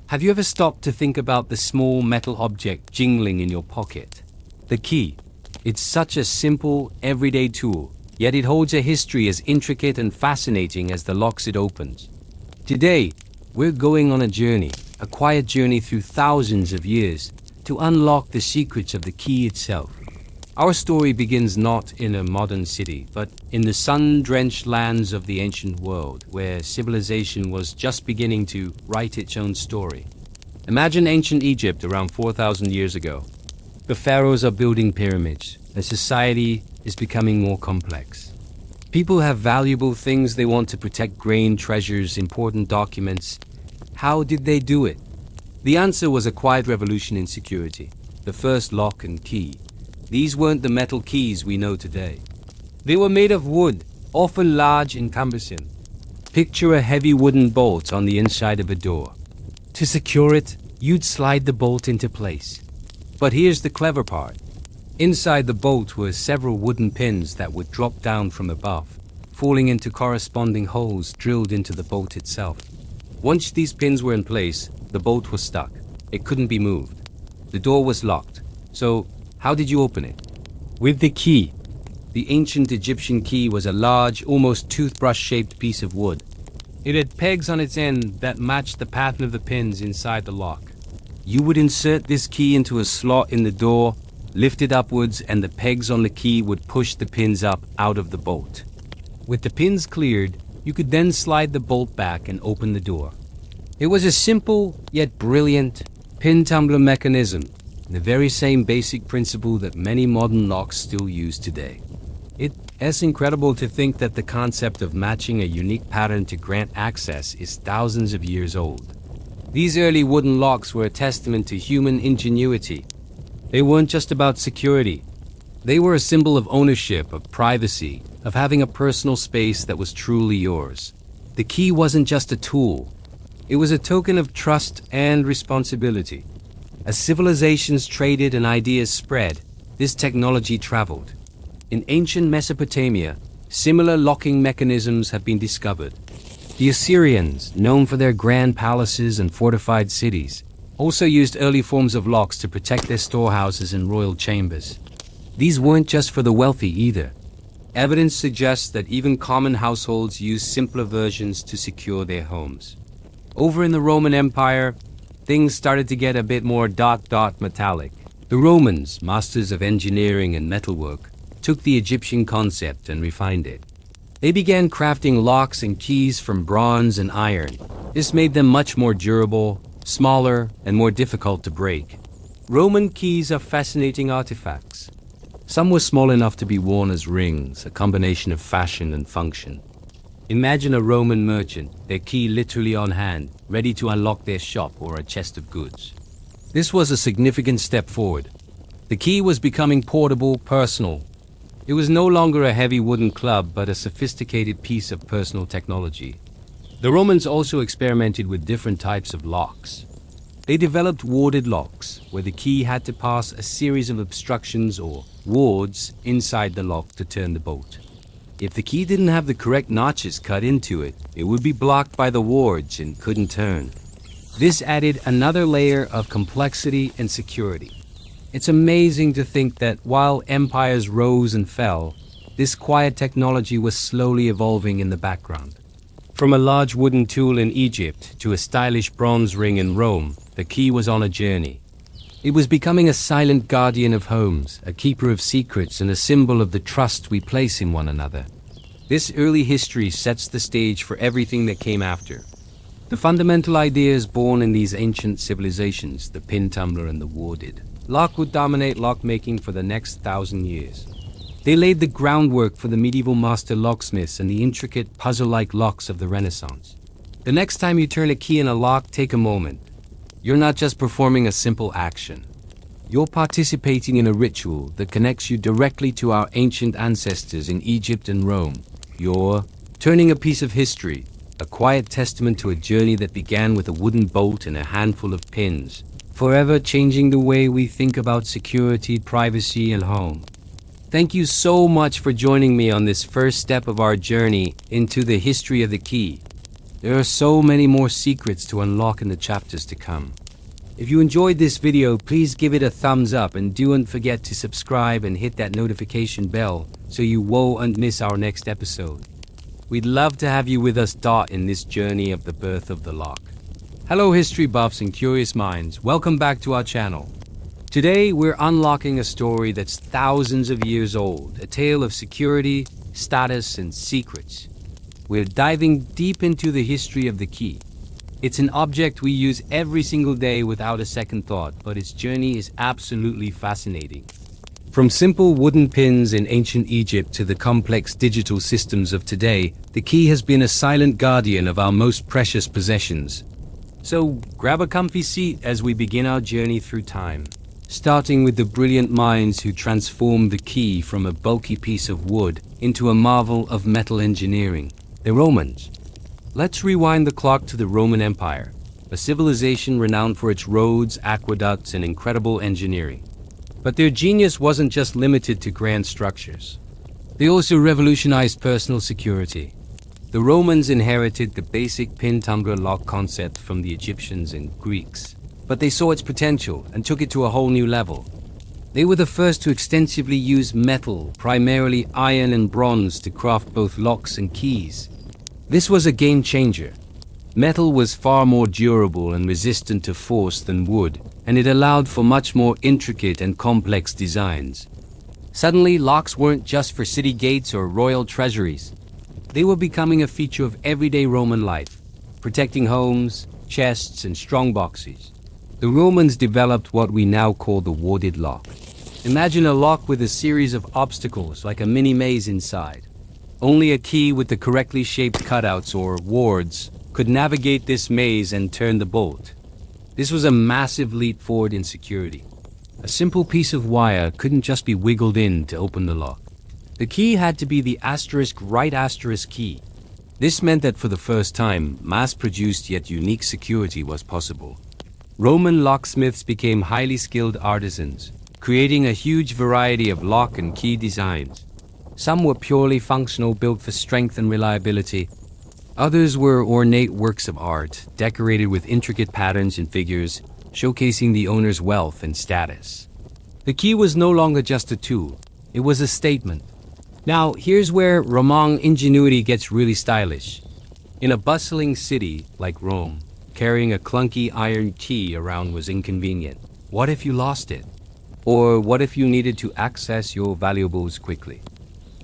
Have you ever stopped to think about the small metal object jingling in your pocket? The key. It's such a simple, everyday tool, yet it holds a history as intricate and fascinating as the locks it opens. Today, we're going on a journey, a quiet journey through thousands of years, to unlock the secrets of the key itself. Our story begins not in a modern city, but in the sun-drenched lands of the ancient world, where civilization was just beginning to write its own story. Imagine ancient Egypt around 4,000 years ago. The pharaohs are building pyramids, and society is becoming more complex. People have valuable things they want to protect: grain, treasures, important documents. How did they do it? The answer was a quiet revolution in security, the first lock and key. These weren't the metal keys we know today. They were made of wood, often large and cumbersome. Picture a heavy wooden bolt on the inside of a door. To secure it, you'd slide the bolt into place. But here's the clever part. Inside the bolt were several wooden pins that would drop down from above, falling into corresponding holes drilled into the bolt itself. Once these pins were in place, the bolt was stuck. It couldn't be moved. The door was locked. So, how did you open it? With the key. The ancient Egyptian key was a large, almost toothbrush-shaped piece of wood. It had pegs on its end that matched the pattern of the pins inside the lock. You would insert this key into a slot in the door, lift it upwards, and the pegs on the key would push the pins up out of the bolt. With the pins cleared, you could then slide the bolt back and open the door. It was a simple, yet brilliant, pin tumbler mechanism, the very same basic principle that many modern locks still use today. It's incredible to think that the concept of matching a unique pattern to grant access is thousands of years old. These early wooden locks were a testament to human ingenuity. They weren't just about security. They were a symbol of ownership, of privacy, of having a personal space that was truly yours. The key wasn't just a tool. It was a token of trust and responsibility. As civilizations traded and ideas spread, this technology traveled. In ancient Mesopotamia, similar locking mechanisms have been discovered. The Assyrians, known for their grand palaces and fortified cities, also used early forms of locks to protect their storehouses and royal chambers. These weren't just for the wealthy either. Evidence suggests that even common households used simpler versions to secure their homes. Over in the Roman Empire, things started to get a bit more metallic. The Romans, masters of engineering and metalwork, took the Egyptian concept and refined it. They began crafting locks and keys from bronze and iron. This made them much more durable, smaller, and more difficult to break. Roman keys are fascinating artifacts. Some were small enough to be worn as rings, a combination of fashion and function. Imagine a Roman merchant, their key literally on hand, ready to unlock their shop or a chest of goods. This was a significant step forward. The key was becoming portable, personal. It was no longer a heavy wooden club, but a sophisticated piece of personal technology. The Romans also experimented with different types of locks. They developed warded locks, where the key had to pass a series of obstructions or wards inside the lock to turn the bolt. If the key didn't have the correct notches cut into it, it would be blocked by the wards and couldn't turn. This added another layer of complexity and security. It's amazing to think that while empires rose and fell, this quiet technology was slowly evolving in the background. From a large wooden tool in Egypt to a stylish bronze ring in Rome, the key was on a journey. It was becoming a silent guardian of homes, a keeper of secrets, and a symbol of the trust we place in one another. This early history sets the stage for everything that came after. The fundamental ideas born in these ancient civilizations, the pin tumbler and the warded lock, would dominate lockmaking for the next 1,000 years. They laid the groundwork for the medieval master locksmiths and the intricate puzzle-like locks of the Renaissance. The next time you turn a key in a lock, take a moment. You're not just performing a simple action. You're participating in a ritual that connects you directly to our ancient ancestors in Egypt and Rome. You're turning a piece of history, a quiet testament to a journey that began with a wooden bolt and a handful of pins, forever changing the way we think about security, privacy, and home. Thank you so much for joining me on this first step of our journey into the history of the key. There are so many more secrets to unlock in the chapters to come. If you enjoyed this video, please give it a thumbs up and don't forget to subscribe and hit that notification bell so you won't miss our next episode. We'd love to have you with us in this journey of the birth of the lock. Hello history buffs and curious minds, welcome back to our channel. Today we're unlocking a story that's thousands of years old, a tale of security, status, and secrets. We're diving deep into the history of the key. It's an object we use every single day without a second thought, but its journey is absolutely fascinating. From simple wooden pins in ancient Egypt to the complex digital systems of today, the key has been a silent guardian of our most precious possessions. So grab a comfy seat as we begin our journey through time, starting with the brilliant minds who transformed the key from a bulky piece of wood into a marvel of metal engineering, the Romans. Let's rewind the clock to the Roman Empire, a civilization renowned for its roads, aqueducts, and incredible engineering. But their genius wasn't just limited to grand structures. They also revolutionized personal security. The Romans inherited the basic pin-tumbler lock concept from the Egyptians and Greeks, but they saw its potential and took it to a whole new level. They were the first to extensively use metal, primarily iron and bronze, to craft both locks and keys. This was a game changer. Metal was far more durable and resistant to force than wood, and it allowed for much more intricate and complex designs. Suddenly, locks weren't just for city gates or royal treasuries. They were becoming a feature of everyday Roman life, protecting homes, chests, and strong boxes. The Romans developed what we now call the warded lock. Imagine a lock with a series of obstacles like a mini maze inside. Only a key with the correctly shaped cutouts or wards could navigate this maze and turn the bolt. This was a massive leap forward in security. A simple piece of wire couldn't just be wiggled in to open the lock. The key had to be the right key. This meant that for the first time, mass-produced yet unique security was possible. Roman locksmiths became highly skilled artisans, creating a huge variety of lock and key designs. Some were purely functional, built for strength and reliability. Others were ornate works of art, decorated with intricate patterns and figures, showcasing the owner's wealth and status. The key was no longer just a tool, it was a statement. Now, here's where Roman ingenuity gets really stylish. In a bustling city like Rome, carrying a clunky iron key around was inconvenient. What if you lost it? Or what if you needed to access your valuables quickly?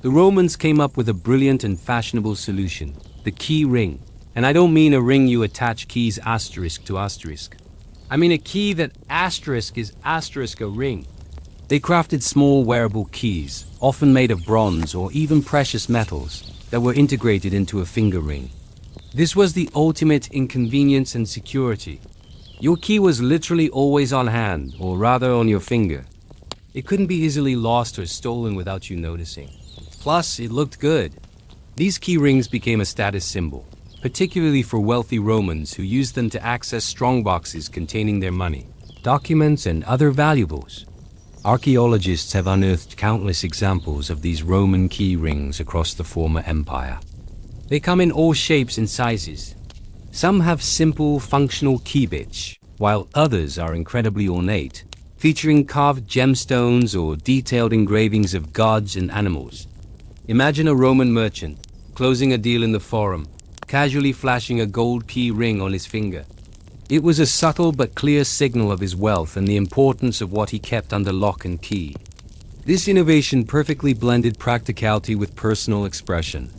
The Romans came up with a brilliant and fashionable solution, the key ring. And I don't mean a ring you attach keys asterisk to asterisk. I mean a key that asterisk is asterisk a ring. They crafted small wearable keys, often made of bronze or even precious metals, that were integrated into a finger ring. This was the ultimate in convenience and security. Your key was literally always on hand, or rather on your finger. It couldn't be easily lost or stolen without you noticing. Plus, it looked good. These key rings became a status symbol, particularly for wealthy Romans who used them to access strong boxes containing their money, documents, and other valuables. Archaeologists have unearthed countless examples of these Roman key rings across the former empire. They come in all shapes and sizes. Some have simple, functional key bits, while others are incredibly ornate, featuring carved gemstones or detailed engravings of gods and animals. Imagine a Roman merchant, closing a deal in the forum, casually flashing a gold key ring on his finger. It was a subtle but clear signal of his wealth and the importance of what he kept under lock and key. This innovation perfectly blended practicality with personal expression.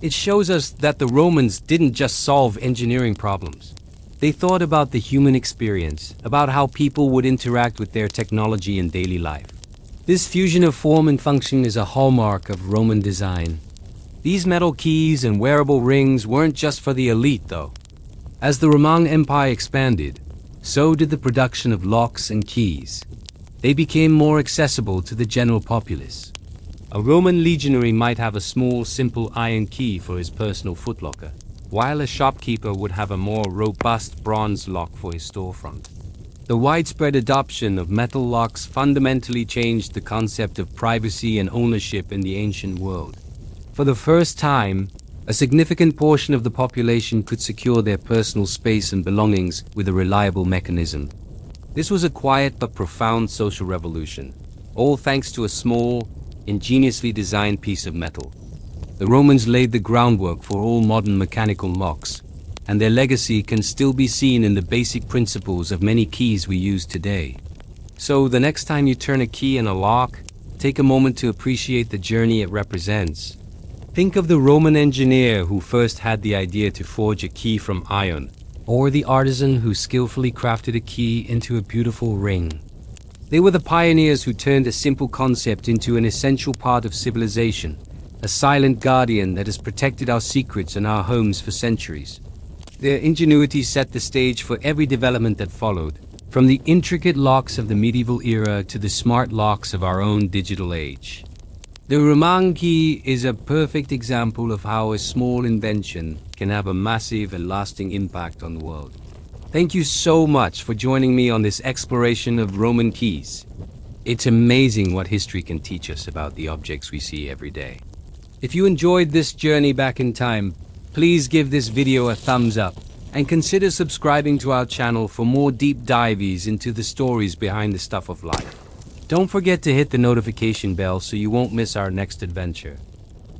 It shows us that the Romans didn't just solve engineering problems. They thought about the human experience, about how people would interact with their technology in daily life. This fusion of form and function is a hallmark of Roman design. These metal keys and wearable rings weren't just for the elite, though. As the Roman Empire expanded, so did the production of locks and keys. They became more accessible to the general populace. A Roman legionary might have a small, simple iron key for his personal footlocker, while a shopkeeper would have a more robust bronze lock for his storefront. The widespread adoption of metal locks fundamentally changed the concept of privacy and ownership in the ancient world. For the first time, A significant portion of the population could secure their personal space and belongings with a reliable mechanism. This was a quiet but profound social revolution, all thanks to a small, ingeniously designed piece of metal. The Romans laid the groundwork for all modern mechanical locks, and their legacy can still be seen in the basic principles of many keys we use today. So the next time you turn a key in a lock, take a moment to appreciate the journey it represents. Think of the Roman engineer who first had the idea to forge a key from iron, or the artisan who skillfully crafted a key into a beautiful ring. They were the pioneers who turned a simple concept into an essential part of civilization, a silent guardian that has protected our secrets and our homes for centuries. Their ingenuity set the stage for every development that followed, from the intricate locks of the medieval era to the smart locks of our own digital age. The Roman key is a perfect example of how a small invention can have a massive and lasting impact on the world. Thank you so much for joining me on this exploration of Roman keys. It's amazing what history can teach us about the objects we see every day. If you enjoyed this journey back in time, please give this video a thumbs up and consider subscribing to our channel for more deep dives into the stories behind the stuff of life. Don't forget to hit the notification bell so you won't miss our next adventure.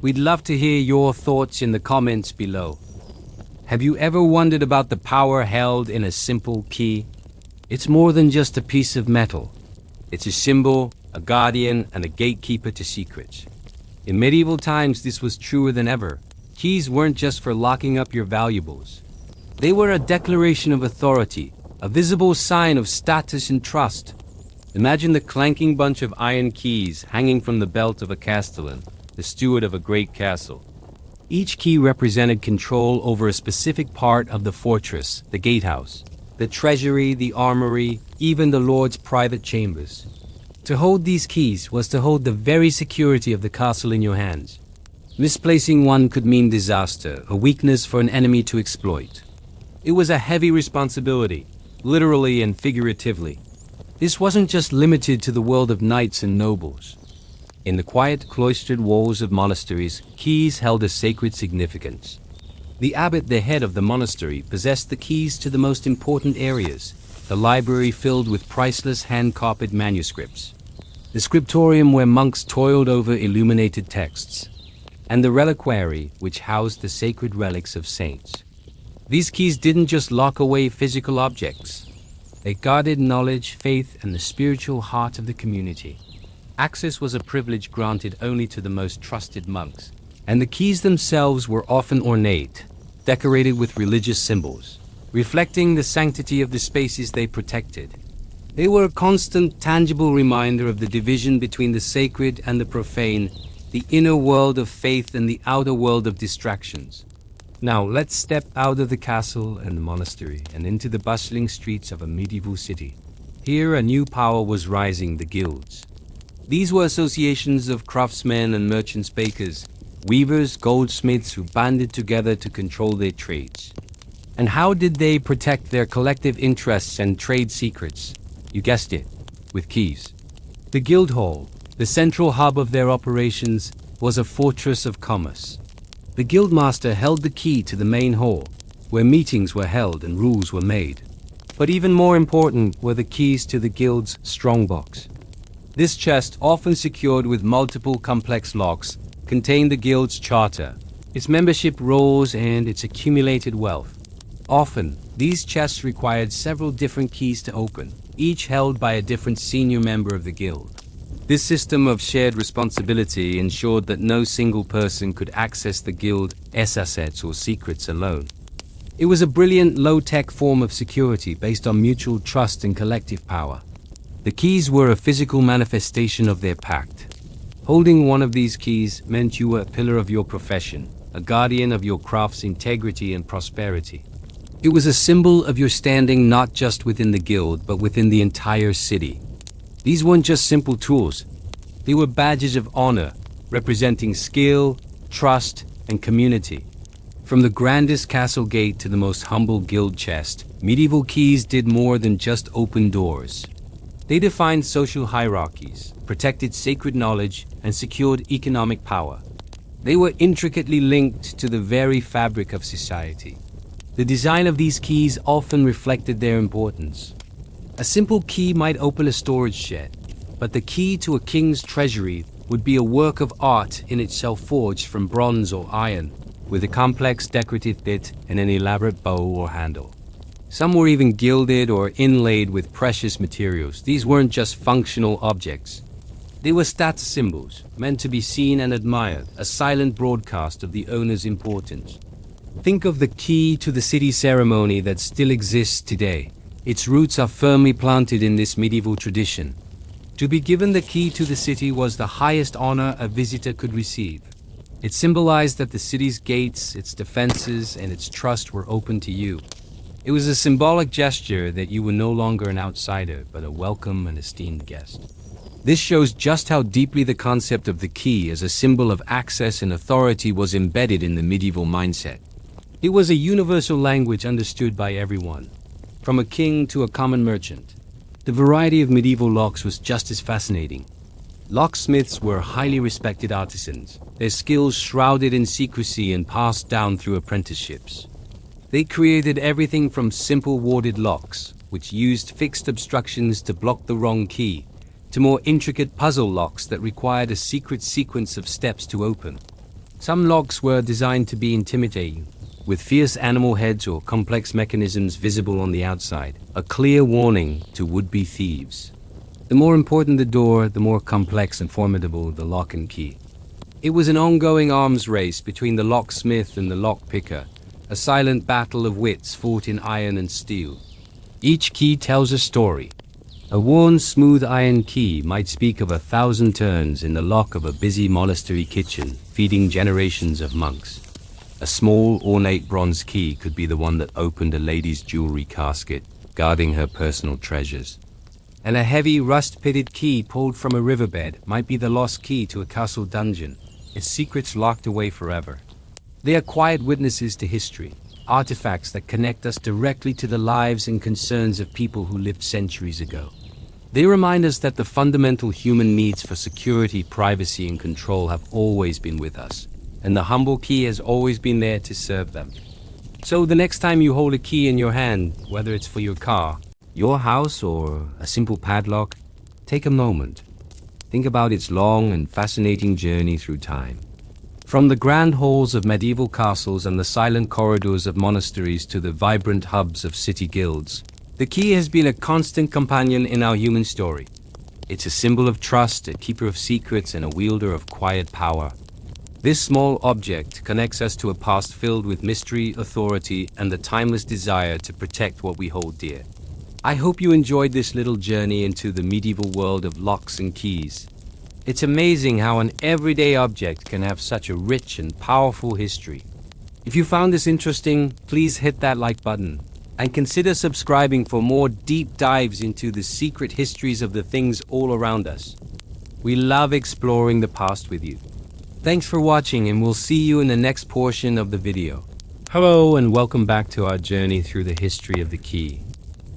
We'd love to hear your thoughts in the comments below. Have you ever wondered about the power held in a simple key? It's more than just a piece of metal. It's a symbol, a guardian, and a gatekeeper to secrets. In medieval times, this was truer than ever. Keys weren't just for locking up your valuables. They were a declaration of authority, a visible sign of status and trust. Imagine the clanking bunch of iron keys hanging from the belt of a castellan, the steward of a great castle. Each key represented control over a specific part of the fortress, the gatehouse, the treasury, the armory, even the lord's private chambers. To hold these keys was to hold the very security of the castle in your hands. Misplacing one could mean disaster, a weakness for an enemy to exploit. It was a heavy responsibility, literally and figuratively. This wasn't just limited to the world of knights and nobles. In the quiet cloistered walls of monasteries, keys held a sacred significance. The abbot, the head of the monastery, possessed the keys to the most important areas, the library filled with priceless hand-copied manuscripts, the scriptorium where monks toiled over illuminated texts, and the reliquary which housed the sacred relics of saints. These keys didn't just lock away physical objects. They guarded knowledge, faith, and the spiritual heart of the community. Access was a privilege granted only to the most trusted monks, and the keys themselves were often ornate, decorated with religious symbols, reflecting the sanctity of the spaces they protected. They were a constant, tangible reminder of the division between the sacred and the profane, the inner world of faith and the outer world of distractions. Now let's step out of the castle and the monastery and into the bustling streets of a medieval city. Here a new power was rising, the guilds. These were associations of craftsmen and merchants, bakers, weavers, goldsmiths who banded together to control their trades. And how did they protect their collective interests and trade secrets? You guessed it, with keys. The guild hall, the central hub of their operations, was a fortress of commerce. The guildmaster held the key to the main hall, where meetings were held and rules were made. But even more important were the keys to the guild's strongbox. This chest, often secured with multiple complex locks, contained the guild's charter, its membership rolls, and its accumulated wealth. Often, these chests required several different keys to open, each held by a different senior member of the guild. This system of shared responsibility ensured that no single person could access the guild's assets or secrets alone. It was a brilliant, low-tech form of security based on mutual trust and collective power. The keys were a physical manifestation of their pact. Holding one of these keys meant you were a pillar of your profession, a guardian of your craft's integrity and prosperity. It was a symbol of your standing not just within the guild, but within the entire city. These weren't just simple tools. They were badges of honor, representing skill, trust, and community. From the grandest castle gate to the most humble guild chest, medieval keys did more than just open doors. They defined social hierarchies, protected sacred knowledge, and secured economic power. They were intricately linked to the very fabric of society. The design of these keys often reflected their importance. A simple key might open a storage shed, but the key to a king's treasury would be a work of art in itself, forged from bronze or iron, with a complex decorative bit and an elaborate bow or handle. Some were even gilded or inlaid with precious materials. These weren't just functional objects. They were status symbols, meant to be seen and admired, a silent broadcast of the owner's importance. Think of the key to the city ceremony that still exists today. Its roots are firmly planted in this medieval tradition. To be given the key to the city was the highest honor a visitor could receive. It symbolized that the city's gates, its defenses, and its trust were open to you. It was a symbolic gesture that you were no longer an outsider, but a welcome and esteemed guest. This shows just how deeply the concept of the key as a symbol of access and authority was embedded in the medieval mindset. It was a universal language understood by everyone, from a king to a common merchant. The variety of medieval locks was just as fascinating. Locksmiths were highly respected artisans, their skills shrouded in secrecy and passed down through apprenticeships. They created everything from simple warded locks, which used fixed obstructions to block the wrong key, to more intricate puzzle locks that required a secret sequence of steps to open. Some locks were designed to be intimidating, with fierce animal heads or complex mechanisms visible on the outside, a clear warning to would-be thieves. The more important the door, the more complex and formidable the lock and key. It was an ongoing arms race between the locksmith and the lockpicker, a silent battle of wits fought in iron and steel. Each key tells a story. A worn, smooth iron key might speak of 1,000 turns in the lock of a busy monastery kitchen, feeding generations of monks. A small, ornate bronze key could be the one that opened a lady's jewelry casket, guarding her personal treasures. And a heavy, rust-pitted key pulled from a riverbed might be the lost key to a castle dungeon, its secrets locked away forever. They are quiet witnesses to history, artifacts that connect us directly to the lives and concerns of people who lived centuries ago. They remind us that the fundamental human needs for security, privacy, and control have always been with us, and the humble key has always been there to serve them. So the next time you hold a key in your hand, whether it's for your car, your house, or a simple padlock, take a moment. Think about its long and fascinating journey through time. From the grand halls of medieval castles and the silent corridors of monasteries to the vibrant hubs of city guilds, the key has been a constant companion in our human story. It's a symbol of trust, a keeper of secrets, and a wielder of quiet power. This small object connects us to a past filled with mystery, authority, and the timeless desire to protect what we hold dear. I hope you enjoyed this little journey into the medieval world of locks and keys. It's amazing how an everyday object can have such a rich and powerful history. If you found this interesting, please hit that like button and consider subscribing for more deep dives into the secret histories of the things all around us. We love exploring the past with you. Thanks for watching, and we'll see you in the next portion of the video. Hello and welcome back to our journey through the history of the key.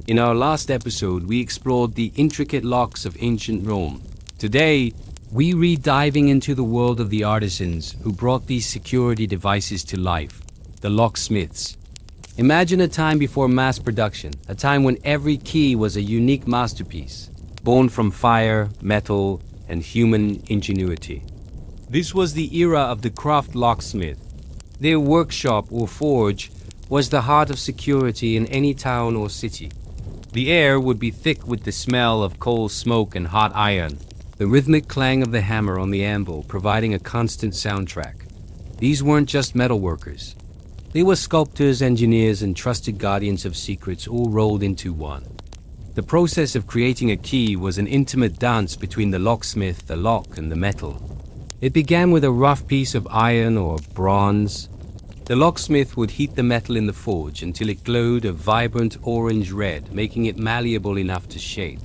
In our last episode, we explored the intricate locks of ancient Rome. Today, we re-diving into the world of the artisans who brought these security devices to life, the locksmiths. Imagine a time before mass production, a time when every key was a unique masterpiece, born from fire, metal, and human ingenuity. This was the era of the craft locksmith. Their workshop or forge was the heart of security in any town or city. The air would be thick with the smell of coal smoke and hot iron, the rhythmic clang of the hammer on the anvil providing a constant soundtrack. These weren't just metal workers. They were sculptors, engineers, and trusted guardians of secrets all rolled into one. The process of creating a key was an intimate dance between the locksmith, the lock, and the metal. It began with a rough piece of iron or bronze. The locksmith would heat the metal in the forge until it glowed a vibrant orange red, making it malleable enough to shape.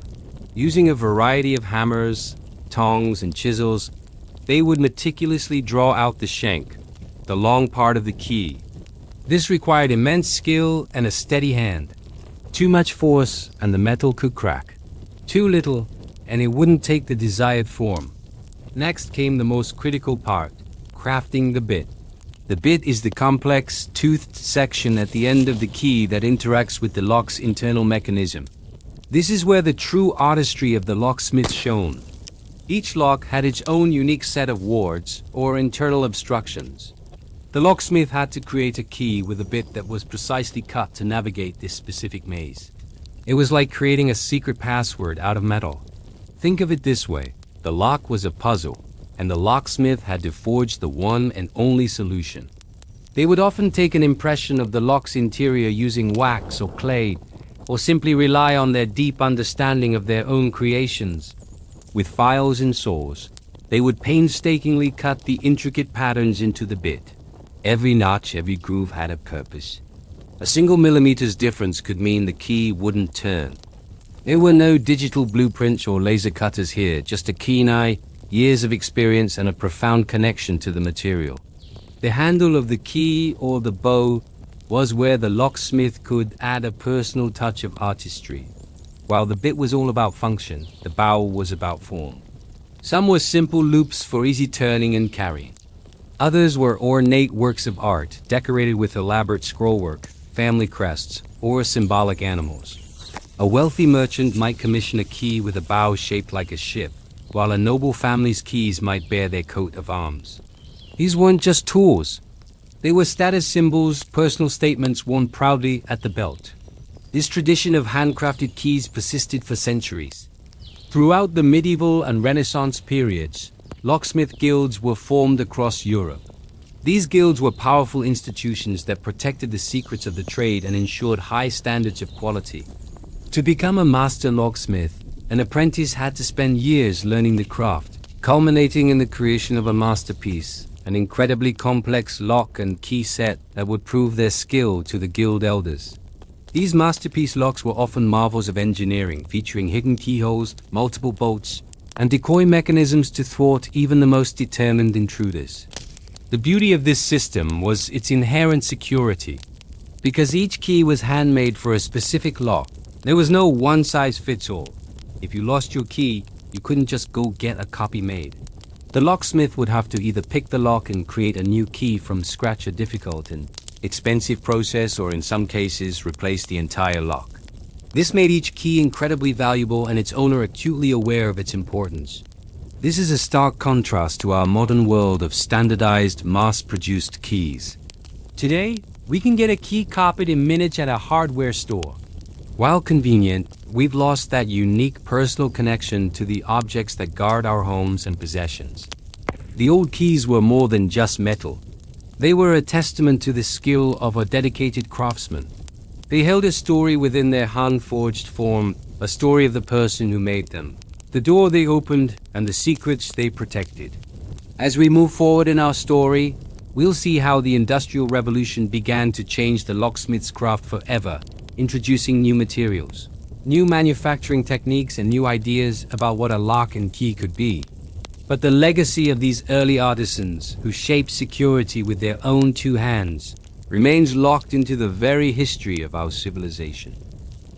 Using a variety of hammers, tongs, and chisels, they would meticulously draw out the shank, the long part of the key. This required immense skill and a steady hand. Too much force and the metal could crack. Too little and it wouldn't take the desired form. Next came the most critical part, crafting the bit. The bit is the complex, toothed section at the end of the key that interacts with the lock's internal mechanism. This is where the true artistry of the locksmith shone. Each lock had its own unique set of wards, or internal obstructions. The locksmith had to create a key with a bit that was precisely cut to navigate this specific maze. It was like creating a secret password out of metal. Think of it this way: the lock was a puzzle, and the locksmith had to forge the one and only solution. They would often take an impression of the lock's interior using wax or clay, or simply rely on their deep understanding of their own creations. With files and saws, they would painstakingly cut the intricate patterns into the bit. Every notch, every groove had a purpose. A single millimeter's difference could mean the key wouldn't turn. There were no digital blueprints or laser cutters here, just a keen eye, years of experience, and a profound connection to the material. The handle of the key, or the bow, was where the locksmith could add a personal touch of artistry. While the bit was all about function, the bow was about form. Some were simple loops for easy turning and carrying. Others were ornate works of art, decorated with elaborate scrollwork, family crests, or symbolic animals. A wealthy merchant might commission a key with a bow shaped like a ship, while a noble family's keys might bear their coat of arms. These weren't just tools. They were status symbols, personal statements worn proudly at the belt. This tradition of handcrafted keys persisted for centuries. Throughout the medieval and Renaissance periods, locksmith guilds were formed across Europe. These guilds were powerful institutions that protected the secrets of the trade and ensured high standards of quality. To become a master locksmith, an apprentice had to spend years learning the craft, culminating in the creation of a masterpiece, an incredibly complex lock and key set that would prove their skill to the guild elders. These masterpiece locks were often marvels of engineering, featuring hidden keyholes, multiple bolts, and decoy mechanisms to thwart even the most determined intruders. The beauty of this system was its inherent security. Because each key was handmade for a specific lock, there was no one-size-fits-all. If you lost your key, you couldn't just go get a copy made. The locksmith would have to either pick the lock and create a new key from scratch, a difficult and expensive process, or in some cases replace the entire lock. This made each key incredibly valuable and its owner acutely aware of its importance. This is a stark contrast to our modern world of standardized, mass-produced keys. Today, we can get a key copied in minutes at a hardware store. While convenient, we've lost that unique personal connection to the objects that guard our homes and possessions. The old keys were more than just metal. They were a testament to the skill of a dedicated craftsman. They held a story within their hand-forged form, a story of the person who made them, the door they opened, and the secrets they protected. As we move forward in our story, we'll see how the Industrial Revolution began to change the locksmith's craft forever, introducing new materials, new manufacturing techniques, and new ideas about what a lock and key could be. But the legacy of these early artisans, who shaped security with their own two hands, remains locked into the very history of our civilization.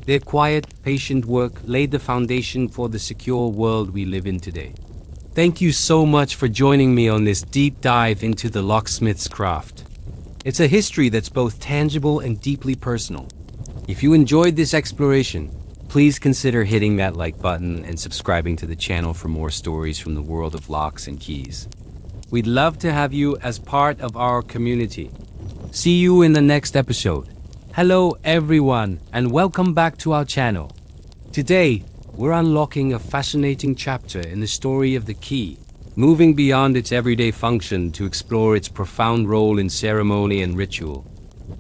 Their quiet, patient work laid the foundation for the secure world we live in today. Thank you so much for joining me on this deep dive into the locksmith's craft. It's a history that's both tangible and deeply personal. If you enjoyed this exploration, please consider hitting that like button and subscribing to the channel for more stories from the world of locks and keys. We'd love to have you as part of our community. See you in the next episode. Hello everyone, and welcome back to our channel. Today, we're unlocking a fascinating chapter in the story of the key, moving beyond its everyday function to explore its profound role in ceremony and ritual.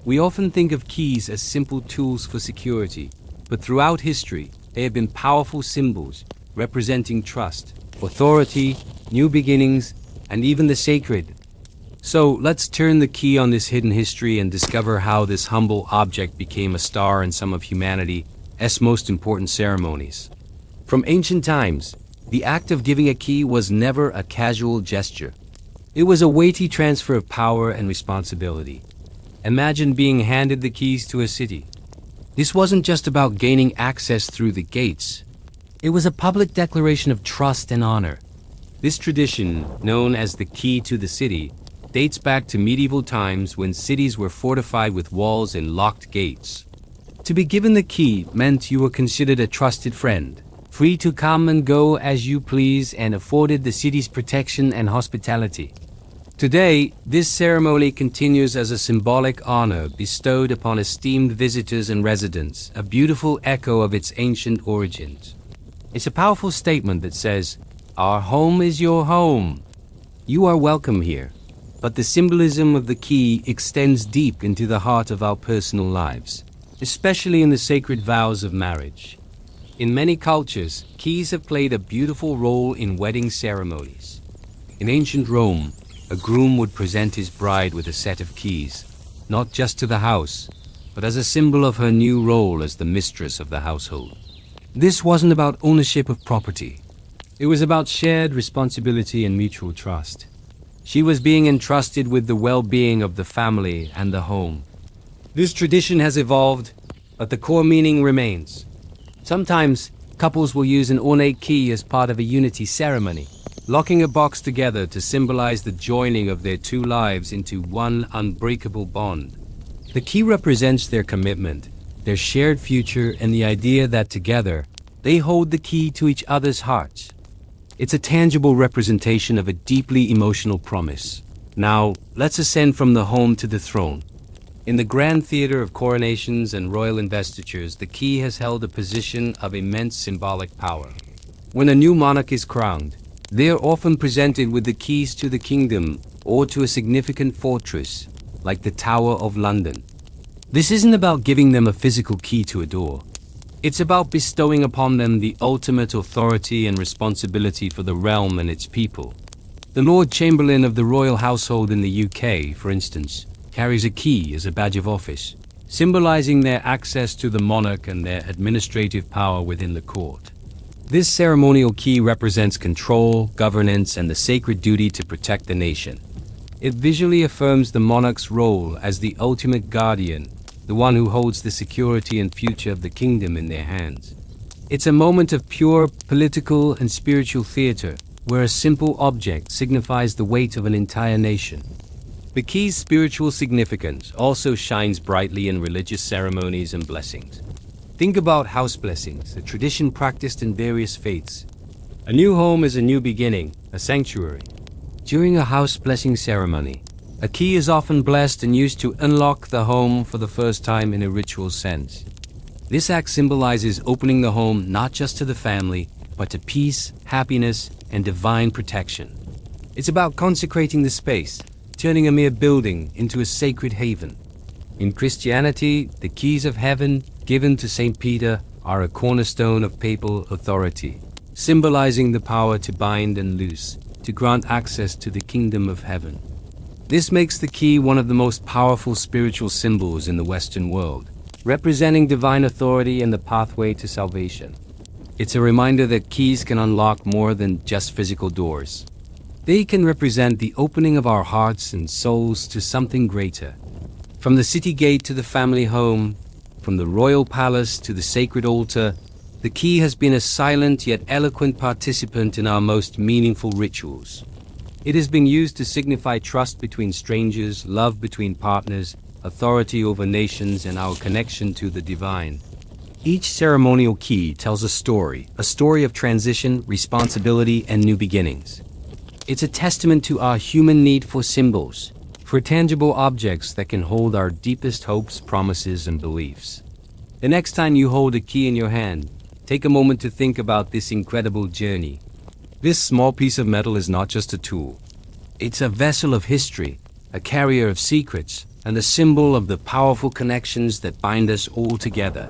We often think of keys as simple tools for security, but throughout history, they have been powerful symbols representing trust, authority, new beginnings, and even the sacred. So let's turn the key on this hidden history and discover how this humble object became a star in some of humanity's most important ceremonies. From ancient times, the act of giving a key was never a casual gesture. It was a weighty transfer of power and responsibility. Imagine being handed the keys to a city. This wasn't just about gaining access through the gates. It was a public declaration of trust and honor. This tradition, known as the key to the city, dates back to medieval times when cities were fortified with walls and locked gates. To be given the key meant you were considered a trusted friend, free to come and go as you please and afforded the city's protection and hospitality. Today, this ceremony continues as a symbolic honor bestowed upon esteemed visitors and residents, a beautiful echo of its ancient origins. It's a powerful statement that says, "Our home is your home. You are welcome here." But the symbolism of the key extends deep into the heart of our personal lives, especially in the sacred vows of marriage. In many cultures, keys have played a beautiful role in wedding ceremonies. In ancient Rome, a groom would present his bride with a set of keys, not just to the house, but as a symbol of her new role as the mistress of the household. This wasn't about ownership of property. It was about shared responsibility and mutual trust. She was being entrusted with the well-being of the family and the home. This tradition has evolved, but the core meaning remains. Sometimes, couples will use an ornate key as part of a unity ceremony, locking a box together to symbolize the joining of their two lives into one unbreakable bond. The key represents their commitment, their shared future, and the idea that together, they hold the key to each other's hearts. It's a tangible representation of a deeply emotional promise. Now, let's ascend from the home to the throne. In the grand theater of coronations and royal investitures, the key has held a position of immense symbolic power. When a new monarch is crowned, they are often presented with the keys to the kingdom or to a significant fortress, like the Tower of London. This isn't about giving them a physical key to a door. It's about bestowing upon them the ultimate authority and responsibility for the realm and its people. The Lord Chamberlain of the royal household in the UK, for instance, carries a key as a badge of office, symbolizing their access to the monarch and their administrative power within the court. This ceremonial key represents control, governance, and the sacred duty to protect the nation. It visually affirms the monarch's role as the ultimate guardian, the one who holds the security and future of the kingdom in their hands. It's a moment of pure political and spiritual theater, where a simple object signifies the weight of an entire nation. The key's spiritual significance also shines brightly in religious ceremonies and blessings. Think about house blessings, a tradition practiced in various faiths. A new home is a new beginning, a sanctuary. During a house blessing ceremony, a key is often blessed and used to unlock the home for the first time in a ritual sense. This act symbolizes opening the home not just to the family, but to peace, happiness, and divine protection. It's about consecrating the space, turning a mere building into a sacred haven. In Christianity, the keys of heaven, given to St. Peter, are a cornerstone of papal authority, symbolizing the power to bind and loose, to grant access to the kingdom of heaven. This makes the key one of the most powerful spiritual symbols in the Western world, representing divine authority and the pathway to salvation. It's a reminder that keys can unlock more than just physical doors. They can represent the opening of our hearts and souls to something greater. From the city gate to the family home, from the royal palace to the sacred altar, the key has been a silent yet eloquent participant in our most meaningful rituals. It has been used to signify trust between strangers, love between partners, authority over nations, and our connection to the divine. Each ceremonial key tells a story of transition, responsibility, and new beginnings. It's a testament to our human need for symbols, for tangible objects that can hold our deepest hopes, promises, and beliefs. The next time you hold a key in your hand, take a moment to think about this incredible journey. This small piece of metal is not just a tool. It's a vessel of history, a carrier of secrets, and a symbol of the powerful connections that bind us all together.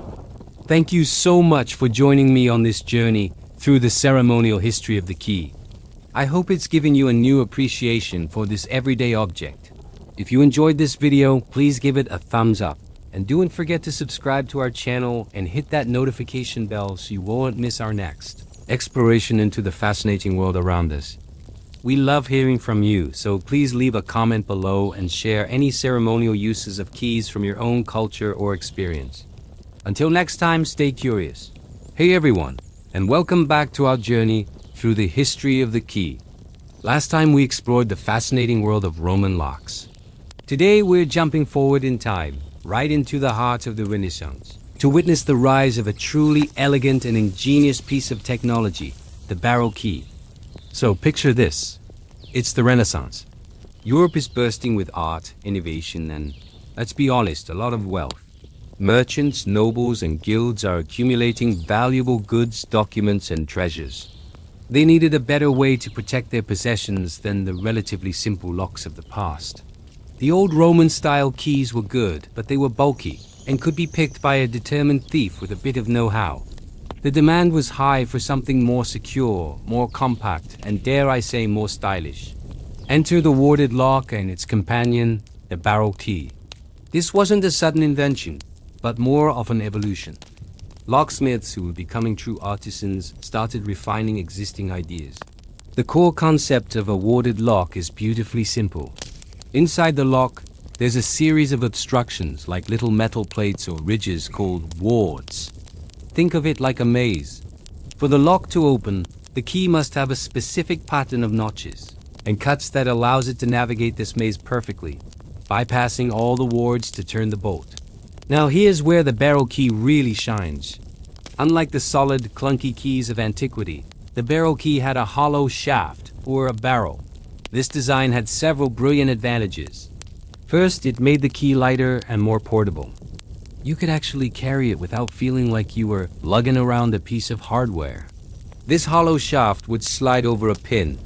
Thank you so much for joining me on this journey through the ceremonial history of the key. I hope it's given you a new appreciation for this everyday object. If you enjoyed this video, please give it a thumbs up. And don't forget to subscribe to our channel and hit that notification bell so you won't miss our next exploration into the fascinating world around us. We love hearing from you, so please leave a comment below and share any ceremonial uses of keys from your own culture or experience. Until next time, stay curious. Hey everyone, and welcome back to our journey through the history of the key. Last time we explored the fascinating world of Roman locks. Today we're jumping forward in time, right into the heart of the Renaissance, to witness the rise of a truly elegant and ingenious piece of technology, the barrel key. So picture this. It's the Renaissance. Europe is bursting with art, innovation, and, let's be honest, a lot of wealth. Merchants, nobles, and guilds are accumulating valuable goods, documents, and treasures. They needed a better way to protect their possessions than the relatively simple locks of the past. The old Roman-style keys were good, but they were bulky and could be picked by a determined thief with a bit of know-how. The demand was high for something more secure, more compact, and dare I say more stylish. Enter the warded lock and its companion, the barrel key. This wasn't a sudden invention, but more of an evolution. Locksmiths who were becoming true artisans started refining existing ideas. The core concept of a warded lock is beautifully simple. Inside the lock, there's a series of obstructions like little metal plates or ridges called wards. Think of it like a maze. For the lock to open, the key must have a specific pattern of notches and cuts that allows it to navigate this maze perfectly, bypassing all the wards to turn the bolt. Now here's where the barrel key really shines. Unlike the solid, clunky keys of antiquity, the barrel key had a hollow shaft, or a barrel. This design had several brilliant advantages. First, it made the key lighter and more portable. You could actually carry it without feeling like you were lugging around a piece of hardware. This hollow shaft would slide over a pin,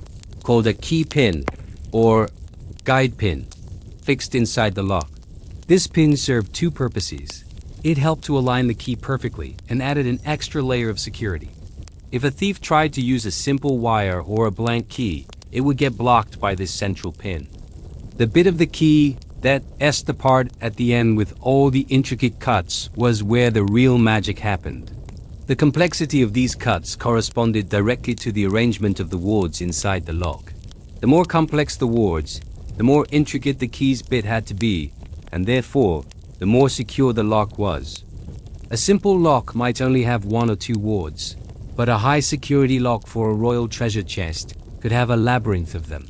called a key pin, or guide pin, fixed inside the lock. This pin served two purposes. It helped to align the key perfectly and added an extra layer of security. If a thief tried to use a simple wire or a blank key, it would get blocked by this central pin. The bit of the key, that S the part at the end with all the intricate cuts, was where the real magic happened. The complexity of these cuts corresponded directly to the arrangement of the wards inside the lock. The more complex the wards, the more intricate the key's bit had to be, and therefore, the more secure the lock was. A simple lock might only have one or two wards, but a high-security lock for a royal treasure chest could have a labyrinth of them.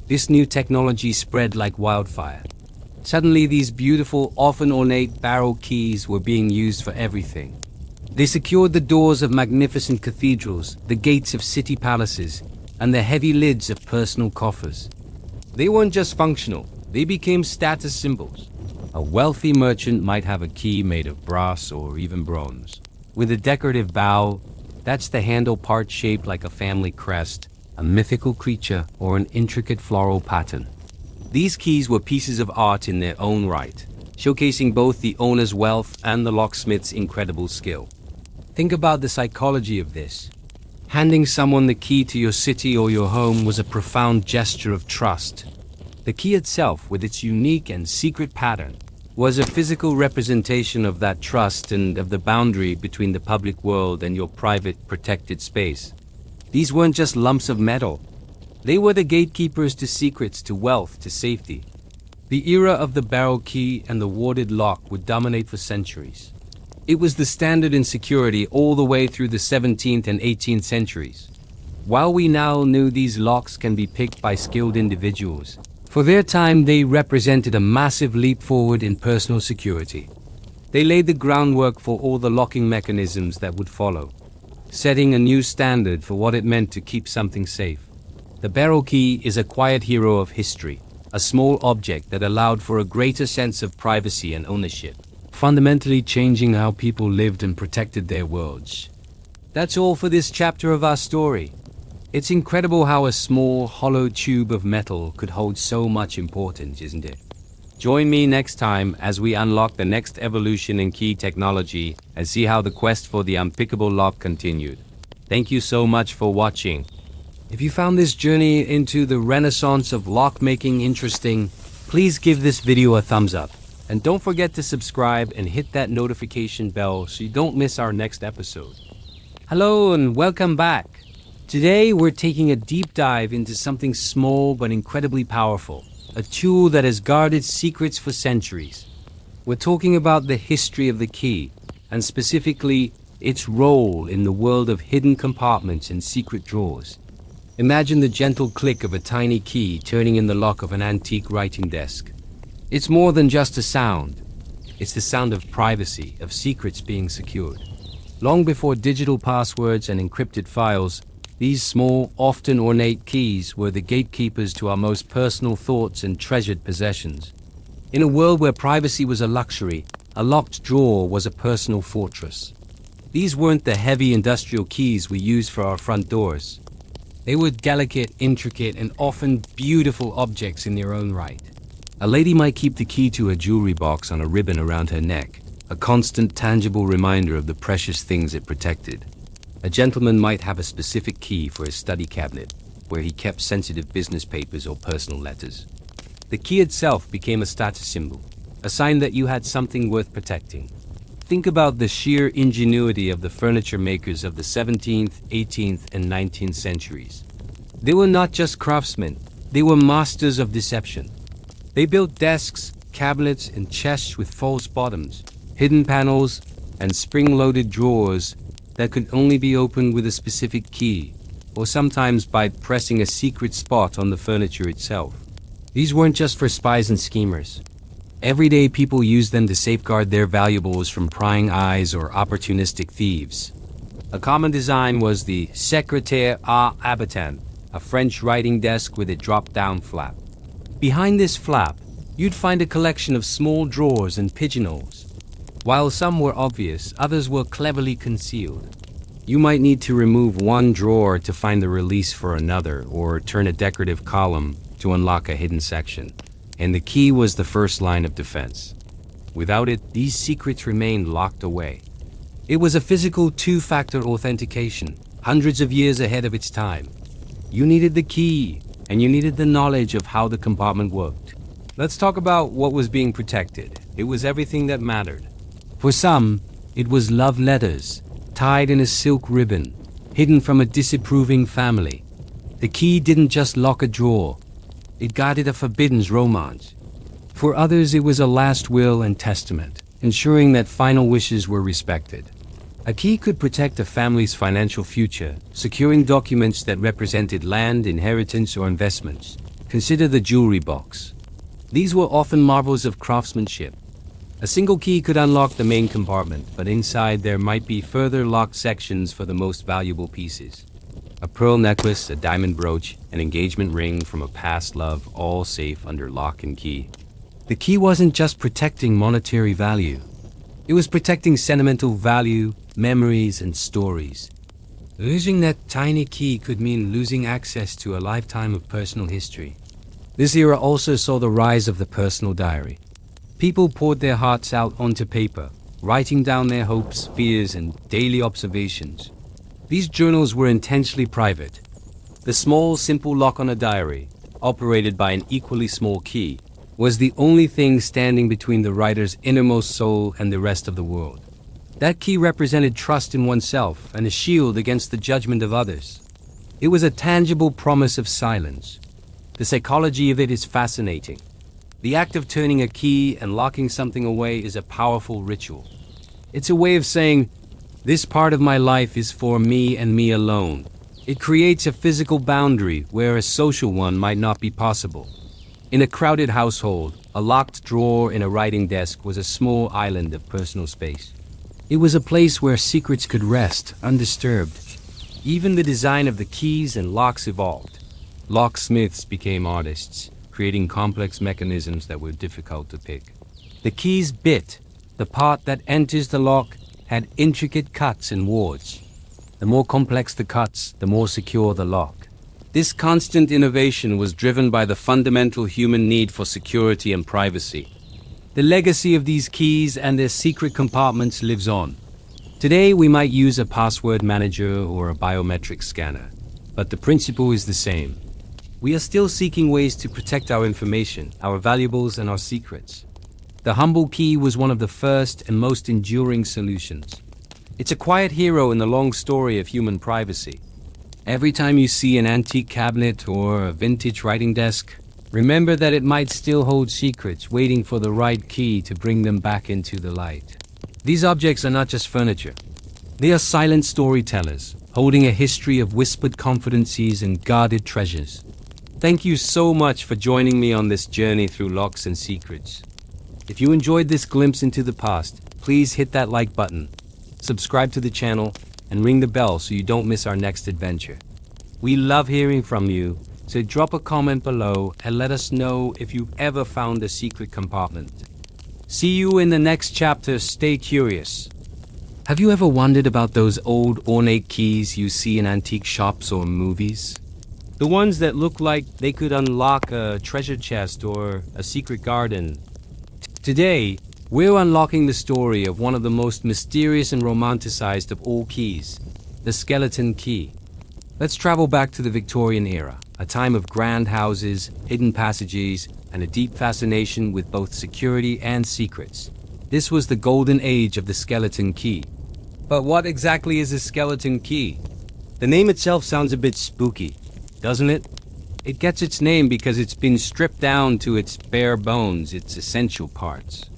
This new technology spread like wildfire. Suddenly, these beautiful, often ornate barrel keys were being used for everything. They secured the doors of magnificent cathedrals, the gates of city palaces, and the heavy lids of personal coffers. They weren't just functional, they became status symbols. A wealthy merchant might have a key made of brass or even bronze, with a decorative bow. That's the handle part shaped like a family crest, a mythical creature, or an intricate floral pattern. These keys were pieces of art in their own right, showcasing both the owner's wealth and the locksmith's incredible skill. Think about the psychology of this. Handing someone the key to your city or your home was a profound gesture of trust. The key itself, with its unique and secret pattern, was a physical representation of that trust and of the boundary between the public world and your private, protected space. These weren't just lumps of metal. They were the gatekeepers to secrets, to wealth, to safety. The era of the barrel key and the warded lock would dominate for centuries. It was the standard in security all the way through the 17th and 18th centuries. While we now knew these locks can be picked by skilled individuals, for their time they represented a massive leap forward in personal security. They laid the groundwork for all the locking mechanisms that would follow, setting a new standard for what it meant to keep something safe. The barrel key is a quiet hero of history, a small object that allowed for a greater sense of privacy and ownership, fundamentally changing how people lived and protected their worlds. That's all for this chapter of our story. It's incredible how a small, hollow tube of metal could hold so much importance, isn't it? Join me next time as we unlock the next evolution in key technology and see how the quest for the unpickable lock continued. Thank you so much for watching. If you found this journey into the renaissance of lock-making interesting, please give this video a thumbs up. And don't forget to subscribe and hit that notification bell so you don't miss our next episode. Hello and welcome back. Today we're taking a deep dive into something small but incredibly powerful, a tool that has guarded secrets for centuries. We're talking about the history of the key, and specifically its role in the world of hidden compartments and secret drawers. Imagine the gentle click of a tiny key turning in the lock of an antique writing desk. It's more than just a sound. It's the sound of privacy, of secrets being secured. Long before digital passwords and encrypted files, these small, often ornate keys were the gatekeepers to our most personal thoughts and treasured possessions. In a world where privacy was a luxury, a locked drawer was a personal fortress. These weren't the heavy industrial keys we use for our front doors. They were delicate, intricate, and often beautiful objects in their own right. A lady might keep the key to her jewelry box on a ribbon around her neck, a constant, tangible reminder of the precious things it protected. A gentleman might have a specific key for his study cabinet, where he kept sensitive business papers or personal letters. The key itself became a status symbol, a sign that you had something worth protecting. Think about the sheer ingenuity of the furniture makers of the 17th, 18th, and 19th centuries. They were not just craftsmen, they were masters of deception. They built desks, cabinets, and chests with false bottoms, hidden panels, and spring-loaded drawers that could only be opened with a specific key, or sometimes by pressing a secret spot on the furniture itself. These weren't just for spies and schemers. Everyday people used them to safeguard their valuables from prying eyes or opportunistic thieves. A common design was the secrétaire à habitant, a French writing desk with a drop-down flap. Behind this flap, you'd find a collection of small drawers and pigeonholes. While some were obvious, others were cleverly concealed. You might need to remove one drawer to find the release for another, or turn a decorative column to unlock a hidden section. And the key was the first line of defense. Without it, these secrets remained locked away. It was a physical two-factor authentication, hundreds of years ahead of its time. You needed the key, and you needed the knowledge of how the compartment worked. Let's talk about what was being protected. It was everything that mattered. For some, it was love letters, tied in a silk ribbon, hidden from a disapproving family. The key didn't just lock a drawer. It guarded a forbidden romance. For others, it was a last will and testament, ensuring that final wishes were respected. A key could protect a family's financial future, securing documents that represented land, inheritance, or investments. Consider the jewelry box. These were often marvels of craftsmanship. A single key could unlock the main compartment, but inside there might be further locked sections for the most valuable pieces. A pearl necklace, a diamond brooch, an engagement ring from a past love, all safe under lock and key. The key wasn't just protecting monetary value. It was protecting sentimental value, memories, and stories. Losing that tiny key could mean losing access to a lifetime of personal history. This era also saw the rise of the personal diary. People poured their hearts out onto paper, writing down their hopes, fears, and daily observations. These journals were intentionally private. The small, simple lock on a diary, operated by an equally small key, was the only thing standing between the writer's innermost soul and the rest of the world. That key represented trust in oneself and a shield against the judgment of others. It was a tangible promise of silence. The psychology of it is fascinating. The act of turning a key and locking something away is a powerful ritual. It's a way of saying, "This part of my life is for me and me alone." It creates a physical boundary where a social one might not be possible. In a crowded household, a locked drawer in a writing desk was a small island of personal space. It was a place where secrets could rest, undisturbed. Even the design of the keys and locks evolved. Locksmiths became artists, creating complex mechanisms that were difficult to pick. The key's bit, the part that enters the lock, had intricate cuts and wards. The more complex the cuts, the more secure the lock. This constant innovation was driven by the fundamental human need for security and privacy. The legacy of these keys and their secret compartments lives on. Today, we might use a password manager or a biometric scanner, but the principle is the same. We are still seeking ways to protect our information, our valuables, and our secrets. The humble key was one of the first and most enduring solutions. It's a quiet hero in the long story of human privacy. Every time you see an antique cabinet or a vintage writing desk, remember that it might still hold secrets waiting for the right key to bring them back into the light. These objects are not just furniture. They are silent storytellers, holding a history of whispered confidences and guarded treasures. Thank you so much for joining me on this journey through locks and secrets. If you enjoyed this glimpse into the past, please hit that like button, subscribe to the channel, and ring the bell so you don't miss our next adventure. We love hearing from you, so drop a comment below and let us know if you've ever found a secret compartment. See you in the next chapter. Stay curious. Have you ever wondered about those old ornate keys you see in antique shops or movies? The ones that look like they could unlock a treasure chest or a secret garden. Today, we're unlocking the story of one of the most mysterious and romanticized of all keys, the skeleton key. Let's travel back to the Victorian era, a time of grand houses, hidden passages, and a deep fascination with both security and secrets. This was the golden age of the skeleton key. But what exactly is a skeleton key? The name itself sounds a bit spooky, doesn't it? It gets its name because it's been stripped down to its bare bones, its essential parts.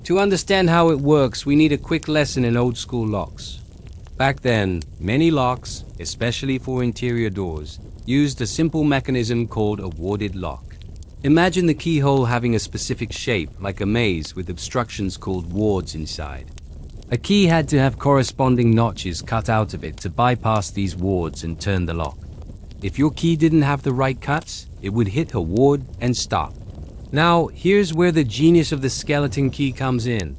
To understand how it works, we need a quick lesson in old school locks. Back then, many locks, especially for interior doors, used a simple mechanism called a warded lock. Imagine the keyhole having a specific shape, like a maze with obstructions called wards inside. A key had to have corresponding notches cut out of it to bypass these wards and turn the lock. If your key didn't have the right cuts, it would hit a ward and stop. Now, here's where the genius of the skeleton key comes in.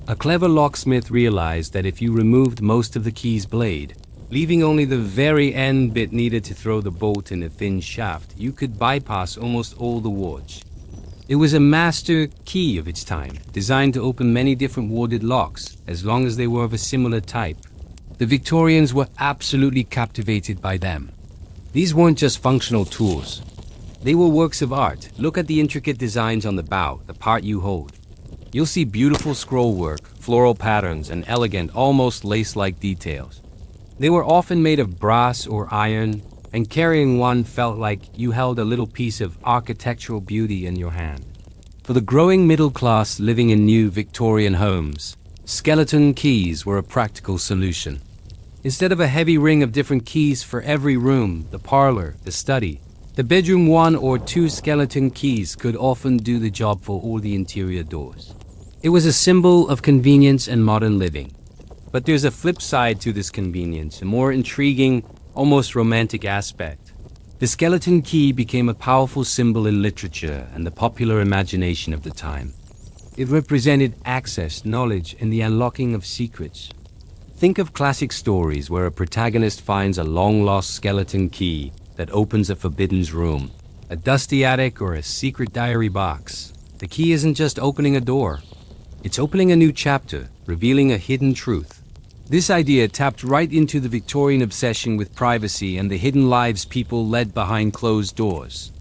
A clever locksmith realized that if you removed most of the key's blade, leaving only the very end bit needed to throw the bolt in a thin shaft, you could bypass almost all the wards. It was a master key of its time, designed to open many different warded locks, as long as they were of a similar type. The Victorians were absolutely captivated by them. These weren't just functional tools. They were works of art. Look at the intricate designs on the bow, the part you hold. You'll see beautiful scroll work, floral patterns, and elegant, almost lace-like details. They were often made of brass or iron, and carrying one felt like you held a little piece of architectural beauty in your hand. For the growing middle class living in new Victorian homes, skeleton keys were a practical solution. Instead of a heavy ring of different keys for every room, the parlor, the study, the bedroom, one or two skeleton keys could often do the job for all the interior doors. It was a symbol of convenience and modern living. But there's a flip side to this convenience, a more intriguing, almost romantic aspect. The skeleton key became a powerful symbol in literature and the popular imagination of the time. It represented access, knowledge, and the unlocking of secrets. Think of classic stories where a protagonist finds a long-lost skeleton key that opens a forbidden room, a dusty attic, or a secret diary box. The key isn't just opening a door. It's opening a new chapter, revealing a hidden truth. This idea tapped right into the Victorian obsession with privacy and the hidden lives people led behind closed doors.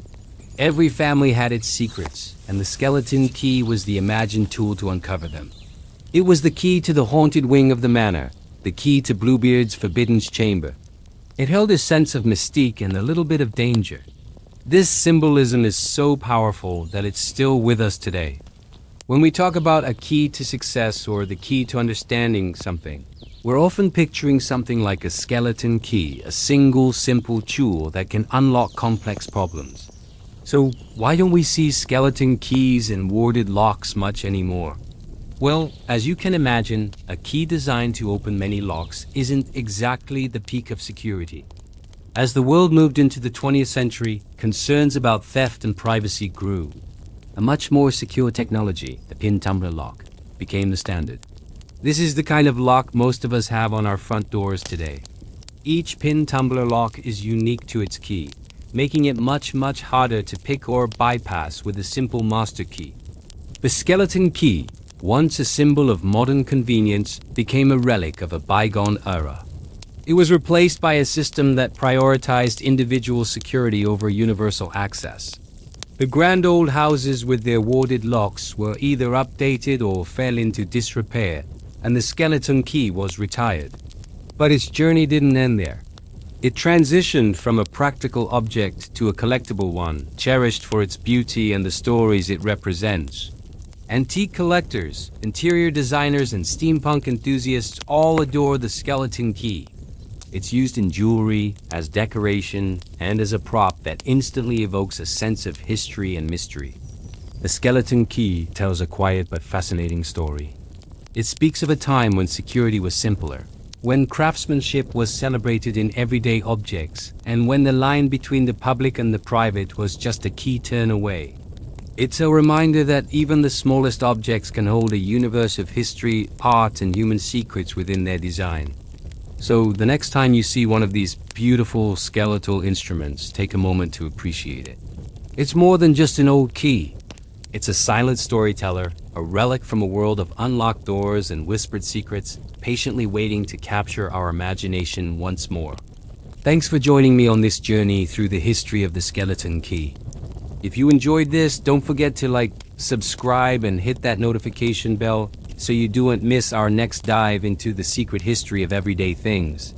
Every family had its secrets, and the skeleton key was the imagined tool to uncover them. It was the key to the haunted wing of the manor, the key to Bluebeard's forbidden chamber. It held a sense of mystique and a little bit of danger. This symbolism is so powerful that it's still with us today. When we talk about a key to success or the key to understanding something, we're often picturing something like a skeleton key, a single, simple tool that can unlock complex problems. So why don't we see skeleton keys and warded locks much anymore? Well, as you can imagine, a key designed to open many locks isn't exactly the peak of security. As the world moved into the 20th century, concerns about theft and privacy grew. A much more secure technology, the pin tumbler lock, became the standard. This is the kind of lock most of us have on our front doors today. Each pin tumbler lock is unique to its key, making it much harder to pick or bypass with a simple master key. The skeleton key, once a symbol of modern convenience, became a relic of a bygone era. It was replaced by a system that prioritized individual security over universal access. The grand old houses with their warded locks were either updated or fell into disrepair, and the skeleton key was retired. But its journey didn't end there. It transitioned from a practical object to a collectible one, cherished for its beauty and the stories it represents. Antique collectors, interior designers, and steampunk enthusiasts all adore the skeleton key. It's used in jewelry, as decoration, and as a prop that instantly evokes a sense of history and mystery. The skeleton key tells a quiet but fascinating story. It speaks of a time when security was simpler, when craftsmanship was celebrated in everyday objects, and when the line between the public and the private was just a key turn away. It's a reminder that even the smallest objects can hold a universe of history, art, and human secrets within their design. So the next time you see one of these beautiful skeletal instruments, take a moment to appreciate it. It's more than just an old key. It's a silent storyteller, a relic from a world of unlocked doors and whispered secrets, patiently waiting to capture our imagination once more. Thanks for joining me on this journey through the history of the skeleton key. If you enjoyed this, don't forget to subscribe, and hit that notification bell so you don't miss our next dive into the secret history of everyday things.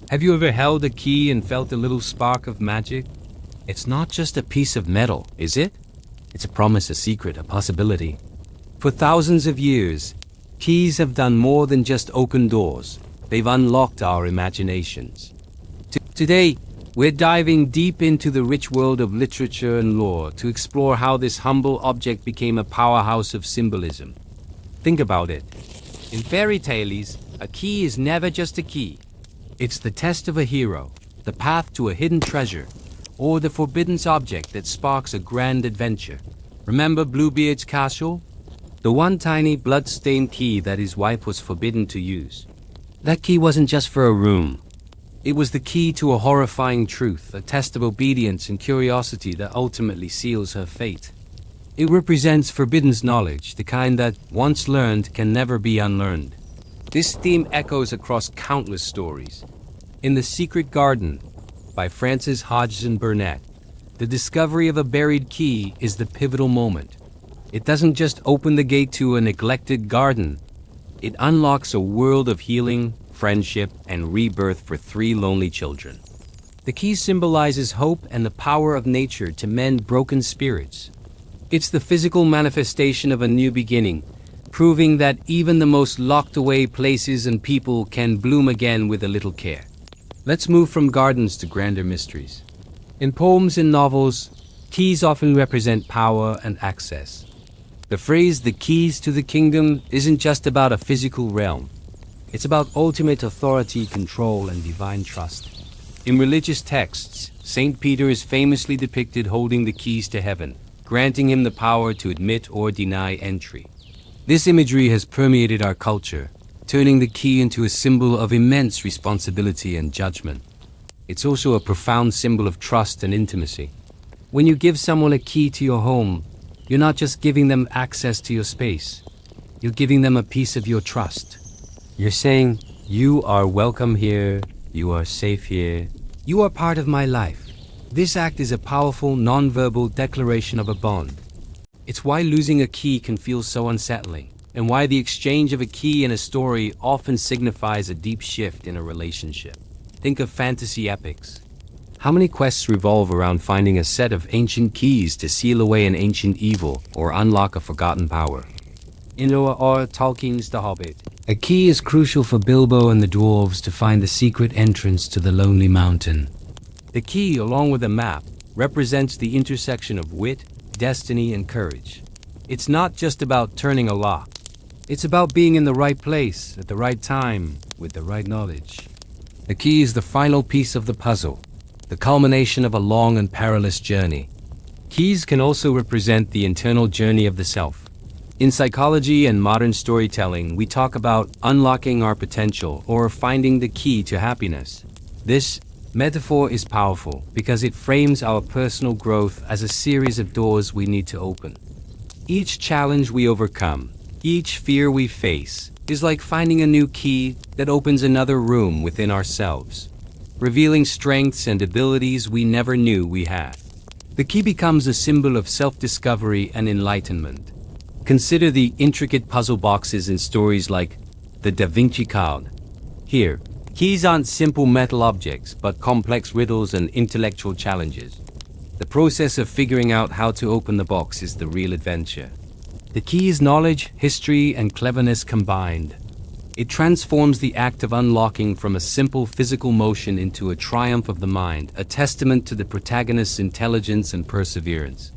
Have you ever held a key and felt a little spark of magic? It's not just a piece of metal, is it? It's a promise, a secret, a possibility. For thousands of years, keys have done more than just open doors. They've unlocked our imaginations. Today, we're diving deep into the rich world of literature and lore to explore how this humble object became a powerhouse of symbolism. Think about it. In fairy tales, a key is never just a key. It's the test of a hero, the path to a hidden treasure, or the forbidden object that sparks a grand adventure. Remember Bluebeard's castle? The one tiny blood-stained key that his wife was forbidden to use. That key wasn't just for a room. It was the key to a horrifying truth, a test of obedience and curiosity that ultimately seals her fate. It represents forbidden knowledge, the kind that, once learned, can never be unlearned. This theme echoes across countless stories. In The Secret Garden, by Frances Hodgson Burnett, the discovery of a buried key is the pivotal moment. It doesn't just open the gate to a neglected garden. It unlocks a world of healing, friendship, and rebirth for 3 lonely children. The key symbolizes hope and the power of nature to mend broken spirits. It's the physical manifestation of a new beginning, proving that even the most locked-away places and people can bloom again with a little care. Let's move from gardens to grander mysteries. In poems and novels, keys often represent power and access. The phrase, "the keys to the kingdom," isn't just about a physical realm. It's about ultimate authority, control, and divine trust. In religious texts, St. Peter is famously depicted holding the keys to heaven, granting him the power to admit or deny entry. This imagery has permeated our culture, turning the key into a symbol of immense responsibility and judgment. It's also a profound symbol of trust and intimacy. When you give someone a key to your home, you're not just giving them access to your space. You're giving them a piece of your trust. You're saying, "You are welcome here, you are safe here, you are part of my life." This act is a powerful, non-verbal declaration of a bond. It's why losing a key can feel so unsettling, and why the exchange of a key in a story often signifies a deep shift in a relationship. Think of fantasy epics. How many quests revolve around finding a set of ancient keys to seal away an ancient evil or unlock a forgotten power? In or Tolkien's The Hobbit, a key is crucial for Bilbo and the dwarves to find the secret entrance to the Lonely Mountain. The key, along with a map, represents the intersection of wit, destiny, and courage. It's not just about turning a lock. It's about being in the right place, at the right time, with the right knowledge. The key is the final piece of the puzzle, the culmination of a long and perilous journey. Keys can also represent the internal journey of the self. In psychology and modern storytelling, we talk about unlocking our potential or finding the key to happiness. This metaphor is powerful because it frames our personal growth as a series of doors we need to open. Each challenge we overcome, each fear we face, is like finding a new key that opens another room within ourselves, revealing strengths and abilities we never knew we had. The key becomes a symbol of self-discovery and enlightenment. Consider the intricate puzzle boxes in stories like The Da Vinci Code. Here, keys aren't simple metal objects, but complex riddles and intellectual challenges. The process of figuring out how to open the box is the real adventure. The key is knowledge, history, and cleverness combined. It transforms the act of unlocking from a simple physical motion into a triumph of the mind, a testament to the protagonist's intelligence and perseverance.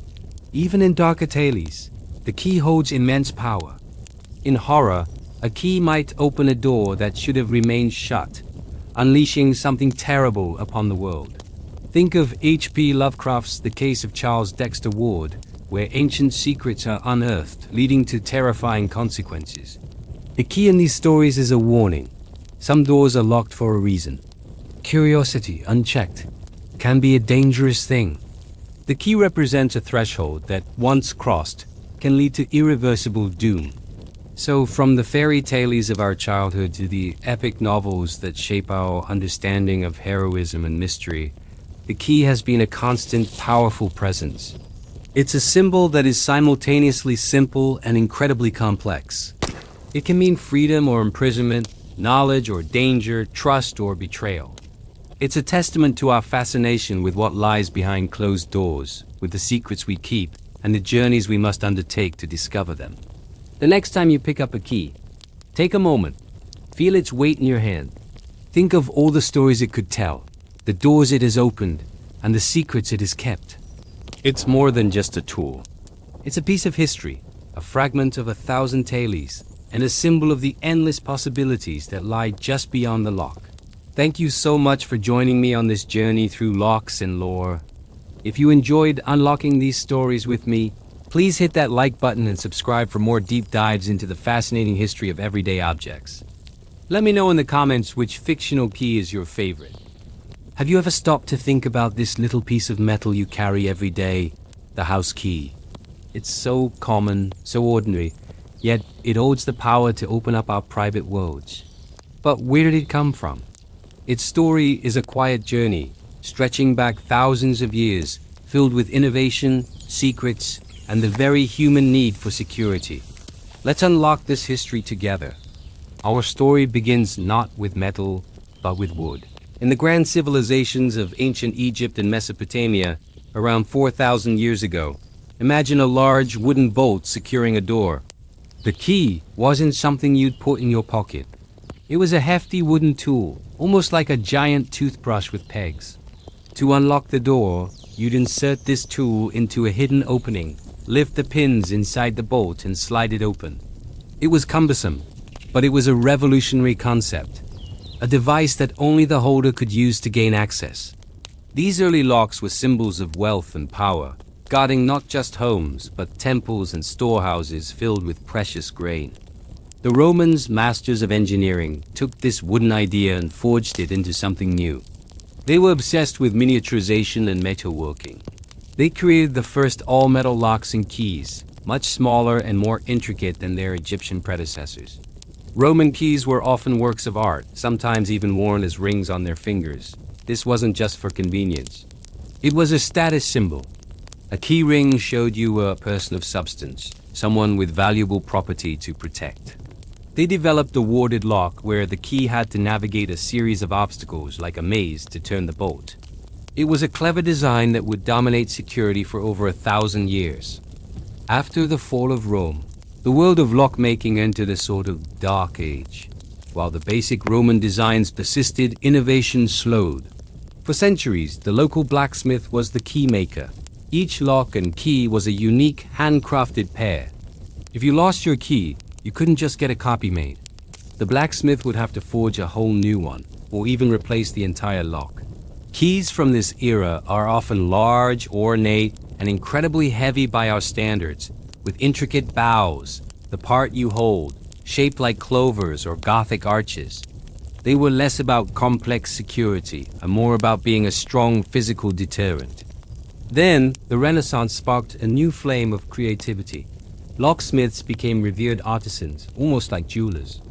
Even in darker tales, the key holds immense power. In horror, a key might open a door that should have remained shut, unleashing something terrible upon the world. Think of H.P. Lovecraft's The Case of Charles Dexter Ward, where ancient secrets are unearthed, leading to terrifying consequences. The key in these stories is a warning. Some doors are locked for a reason. Curiosity, unchecked, can be a dangerous thing. The key represents a threshold that, once crossed, can lead to irreversible doom. So, from the fairy tales of our childhood to the epic novels that shape our understanding of heroism and mystery, the key has been a constant, powerful presence. It's a symbol that is simultaneously simple and incredibly complex. It can mean freedom or imprisonment, knowledge or danger, trust or betrayal. It's a testament to our fascination with what lies behind closed doors, with the secrets we keep, and the journeys we must undertake to discover them. The next time you pick up a key, take a moment, feel its weight in your hand. Think of all the stories it could tell, the doors it has opened, and the secrets it has kept. It's more than just a tool. It's a piece of history, a fragment of 1,000 tales, and a symbol of the endless possibilities that lie just beyond the lock. Thank you so much for joining me on this journey through locks and lore. If you enjoyed unlocking these stories with me, please hit that like button and subscribe for more deep dives into the fascinating history of everyday objects. Let me know in the comments which fictional key is your favorite. Have you ever stopped to think about this little piece of metal you carry every day, the house key? It's so common, so ordinary, yet it holds the power to open up our private worlds. But where did it come from? Its story is a quiet journey, stretching back thousands of years, filled with innovation, secrets, and the very human need for security. Let's unlock this history together. Our story begins not with metal, but with wood. In the grand civilizations of ancient Egypt and Mesopotamia, around 4,000 years ago, imagine a large wooden bolt securing a door. The key wasn't something you'd put in your pocket. It was a hefty wooden tool, almost like a giant toothbrush with pegs. To unlock the door, you'd insert this tool into a hidden opening, lift the pins inside the bolt and slide it open. It was cumbersome, but it was a revolutionary concept, a device that only the holder could use to gain access. These early locks were symbols of wealth and power, guarding not just homes, but temples and storehouses filled with precious grain. The Romans, masters of engineering, took this wooden idea and forged it into something new. They were obsessed with miniaturization and metalworking. They created the first all-metal locks and keys, much smaller and more intricate than their Egyptian predecessors. Roman keys were often works of art, sometimes even worn as rings on their fingers. This wasn't just for convenience. It was a status symbol. A key ring showed you were a person of substance, someone with valuable property to protect. They developed a warded lock where the key had to navigate a series of obstacles like a maze to turn the bolt. It was a clever design that would dominate security for over 1,000 years. After the fall of Rome, the world of lockmaking entered a sort of dark age. While the basic Roman designs persisted, innovation slowed. For centuries, the local blacksmith was the key maker. Each lock and key was a unique, handcrafted pair. If you lost your key, you couldn't just get a copy made. The blacksmith would have to forge a whole new one, or even replace the entire lock. Keys from this era are often large, ornate, and incredibly heavy by our standards, with intricate bows, the part you hold, shaped like clovers or Gothic arches. They were less about complex security and more about being a strong physical deterrent. Then, the Renaissance sparked a new flame of creativity. Locksmiths became revered artisans, almost like jewelers.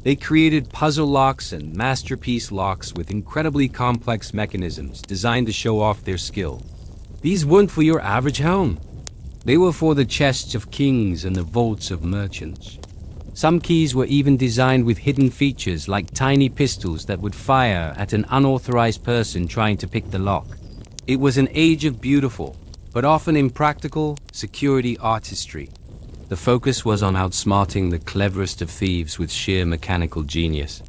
They created puzzle locks and masterpiece locks with incredibly complex mechanisms designed to show off their skill. These weren't for your average home. They were for the chests of kings and the vaults of merchants. Some keys were even designed with hidden features like tiny pistols that would fire at an unauthorized person trying to pick the lock. It was an age of beautiful, but often impractical, security artistry. The focus was on outsmarting the cleverest of thieves with sheer mechanical genius.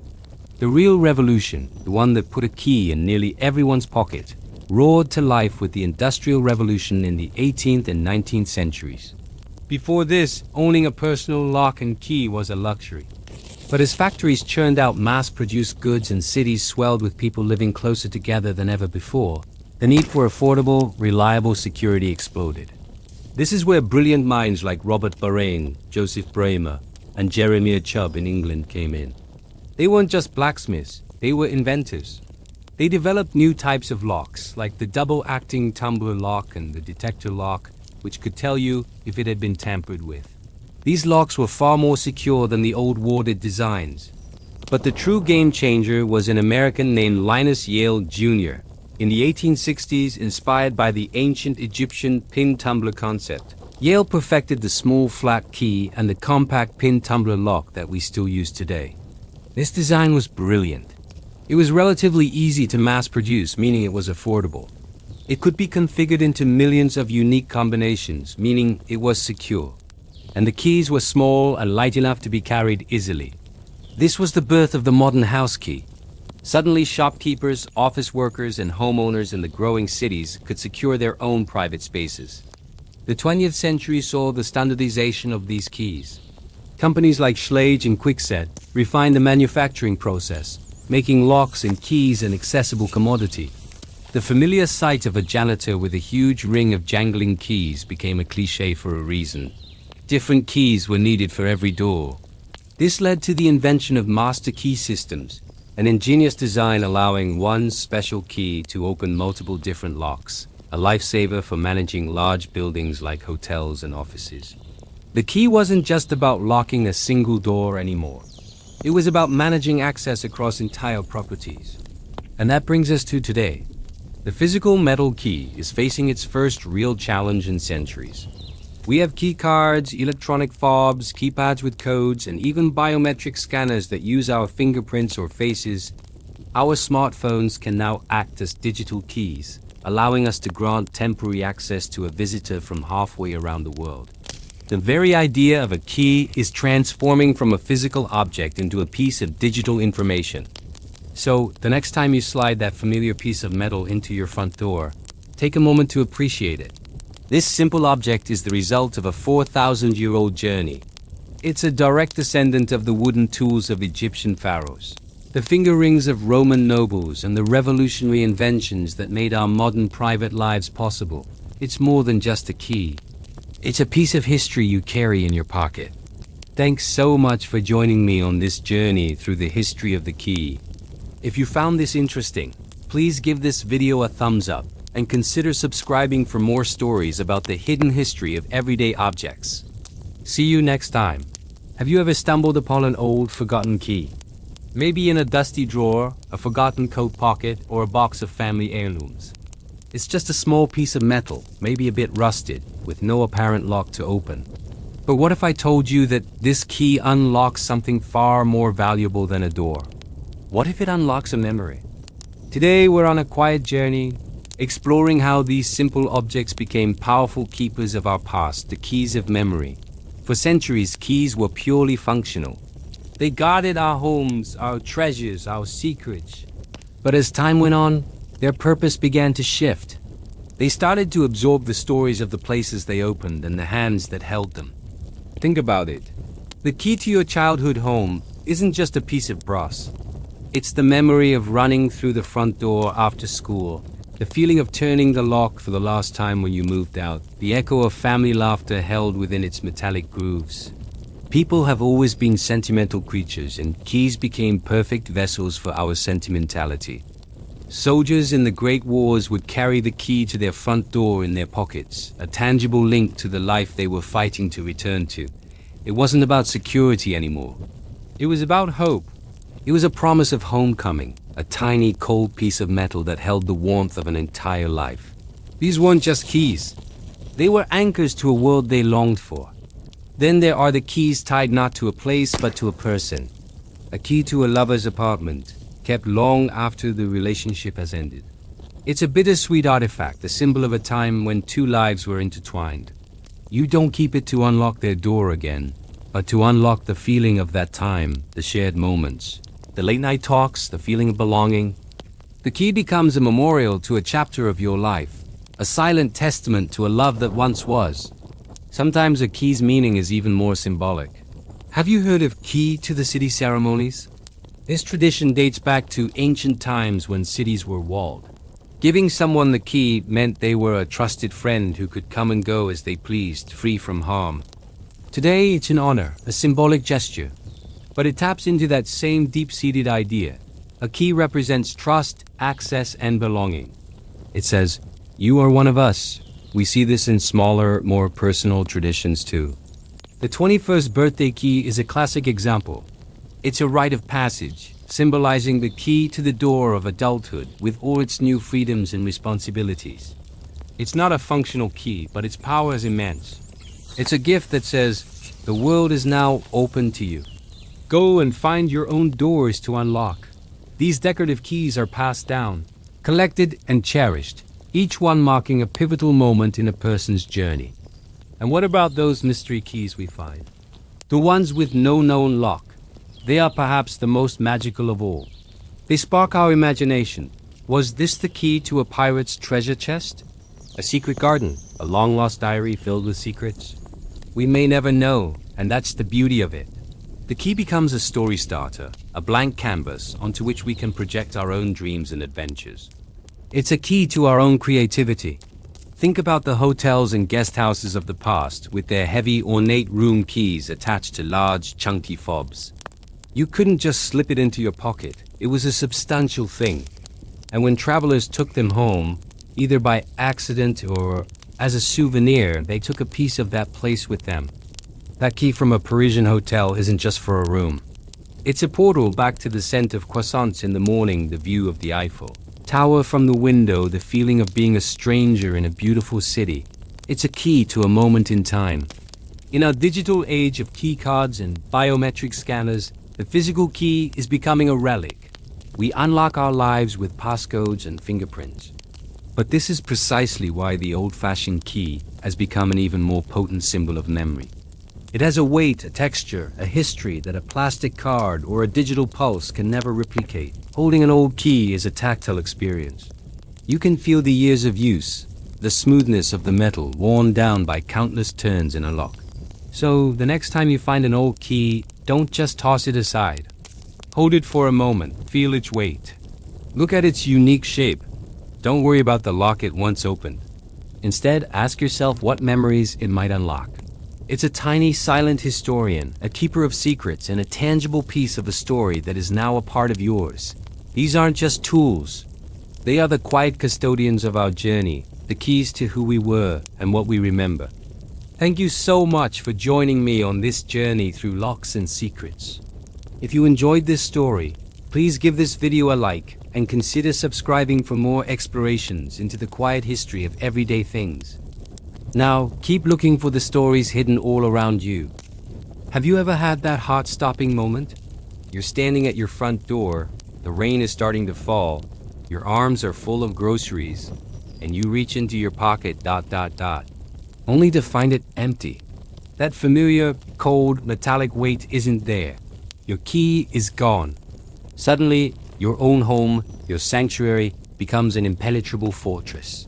The real revolution, the one that put a key in nearly everyone's pocket, roared to life with the Industrial Revolution in the 18th and 19th centuries. Before this, owning a personal lock and key was a luxury. But as factories churned out mass-produced goods and cities swelled with people living closer together than ever before, the need for affordable, reliable security exploded. This is where brilliant minds like Robert Bahrain, Joseph Bramer, and Jeremiah Chubb in England came in. They weren't just blacksmiths, they were inventors. They developed new types of locks, like the double-acting tumbler lock and the detector lock, which could tell you if it had been tampered with. These locks were far more secure than the old warded designs. But the true game changer was an American named Linus Yale Jr. In the 1860s, inspired by the ancient Egyptian pin tumbler concept, Yale perfected the small flat key and the compact pin tumbler lock that we still use today. This design was brilliant. It was relatively easy to mass produce, meaning it was affordable. It could be configured into millions of unique combinations, meaning it was secure. And the keys were small and light enough to be carried easily. This was the birth of the modern house key. Suddenly, shopkeepers, office workers, and homeowners in the growing cities could secure their own private spaces. The 20th century saw the standardization of these keys. Companies like Schlage and Kwikset refined the manufacturing process, making locks and keys an accessible commodity. The familiar sight of a janitor with a huge ring of jangling keys became a cliché for a reason. Different keys were needed for every door. This led to the invention of master key systems, an ingenious design allowing one special key to open multiple different locks, a lifesaver for managing large buildings like hotels and offices. The key wasn't just about locking a single door anymore. It was about managing access across entire properties. And that brings us to today. The physical metal key is facing its first real challenge in centuries. We have key cards, electronic fobs, keypads with codes, and even biometric scanners that use our fingerprints or faces. Our smartphones can now act as digital keys, allowing us to grant temporary access to a visitor from halfway around the world. The very idea of a key is transforming from a physical object into a piece of digital information. So, the next time you slide that familiar piece of metal into your front door, take a moment to appreciate it. This simple object is the result of a 4,000-year-old journey. It's a direct descendant of the wooden tools of Egyptian pharaohs, the finger rings of Roman nobles, and the revolutionary inventions that made our modern private lives possible. It's more than just a key. It's a piece of history you carry in your pocket. Thanks so much for joining me on this journey through the history of the key. If you found this interesting, please give this video a thumbs up and consider subscribing for more stories about the hidden history of everyday objects. See you next time. Have you ever stumbled upon an old, forgotten key? Maybe in a dusty drawer, a forgotten coat pocket, or a box of family heirlooms. It's just a small piece of metal, maybe a bit rusted, with no apparent lock to open. But what if I told you that this key unlocks something far more valuable than a door? What if it unlocks a memory? Today we're on a quiet journey, exploring how these simple objects became powerful keepers of our past, the keys of memory. For centuries, keys were purely functional. They guarded our homes, our treasures, our secrets. But as time went on, their purpose began to shift. They started to absorb the stories of the places they opened and the hands that held them. Think about it. The key to your childhood home isn't just a piece of brass. It's the memory of running through the front door after school, the feeling of turning the lock for the last time when you moved out, the echo of family laughter held within its metallic grooves. People have always been sentimental creatures, and keys became perfect vessels for our sentimentality. Soldiers in the Great Wars would carry the key to their front door in their pockets, a tangible link to the life they were fighting to return to. It wasn't about security anymore. It was about hope. It was a promise of homecoming, a tiny, cold piece of metal that held the warmth of an entire life. These weren't just keys. They were anchors to a world they longed for. Then there are the keys tied not to a place but to a person. A key to a lover's apartment, kept long after the relationship has ended. It's a bittersweet artifact, a symbol of a time when two lives were intertwined. You don't keep it to unlock their door again, but to unlock the feeling of that time, the shared moments, the late night talks, the feeling of belonging. The key becomes a memorial to a chapter of your life, a silent testament to a love that once was. Sometimes a key's meaning is even more symbolic. Have you heard of key to the city ceremonies? This tradition dates back to ancient times when cities were walled. Giving someone the key meant they were a trusted friend who could come and go as they pleased, free from harm. Today, it's an honor, a symbolic gesture, but it taps into that same deep-seated idea. A key represents trust, access, and belonging. It says, "You are one of us." We see this in smaller, more personal traditions too. The 21st birthday key is a classic example. It's a rite of passage, symbolizing the key to the door of adulthood with all its new freedoms and responsibilities. It's not a functional key, but its power is immense. It's a gift that says, the world is now open to you. Go and find your own doors to unlock. These decorative keys are passed down, collected and cherished, each one marking a pivotal moment in a person's journey. And what about those mystery keys we find? The ones with no known lock. They are perhaps the most magical of all. They spark our imagination. Was this the key to a pirate's treasure chest? A secret garden? A long-lost diary filled with secrets? We may never know, and that's the beauty of it. The key becomes a story starter, a blank canvas onto which we can project our own dreams and adventures. It's a key to our own creativity. Think about the hotels and guest houses of the past with their heavy, ornate room keys attached to large, chunky fobs. You couldn't just slip it into your pocket. It was a substantial thing. And when travelers took them home, either by accident or as a souvenir, they took a piece of that place with them. That key from a Parisian hotel isn't just for a room. It's a portal back to the scent of croissants in the morning, the view of the Eiffel Tower from the window, the feeling of being a stranger in a beautiful city. It's a key to a moment in time. In our digital age of key cards and biometric scanners, the physical key is becoming a relic. We unlock our lives with passcodes and fingerprints. But this is precisely why the old-fashioned key has become an even more potent symbol of memory. It has a weight, a texture, a history that a plastic card or a digital pulse can never replicate. Holding an old key is a tactile experience. You can feel the years of use, the smoothness of the metal worn down by countless turns in a lock. So the next time you find an old key, don't just toss it aside. Hold it for a moment, feel its weight. Look at its unique shape. Don't worry about the lock it once opened. Instead, ask yourself what memories it might unlock. It's a tiny, silent historian, a keeper of secrets, and a tangible piece of a story that is now a part of yours. These aren't just tools. They are the quiet custodians of our journey, the keys to who we were and what we remember. Thank you so much for joining me on this journey through locks and secrets. If you enjoyed this story, please give this video a like and consider subscribing for more explorations into the quiet history of everyday things. Now, keep looking for the stories hidden all around you. Have you ever had that heart-stopping moment? You're standing at your front door, the rain is starting to fall, your arms are full of groceries, and you reach into your pocket ... only to find it empty. That familiar, cold, metallic weight isn't there. Your key is gone. Suddenly, your own home, your sanctuary, becomes an impenetrable fortress.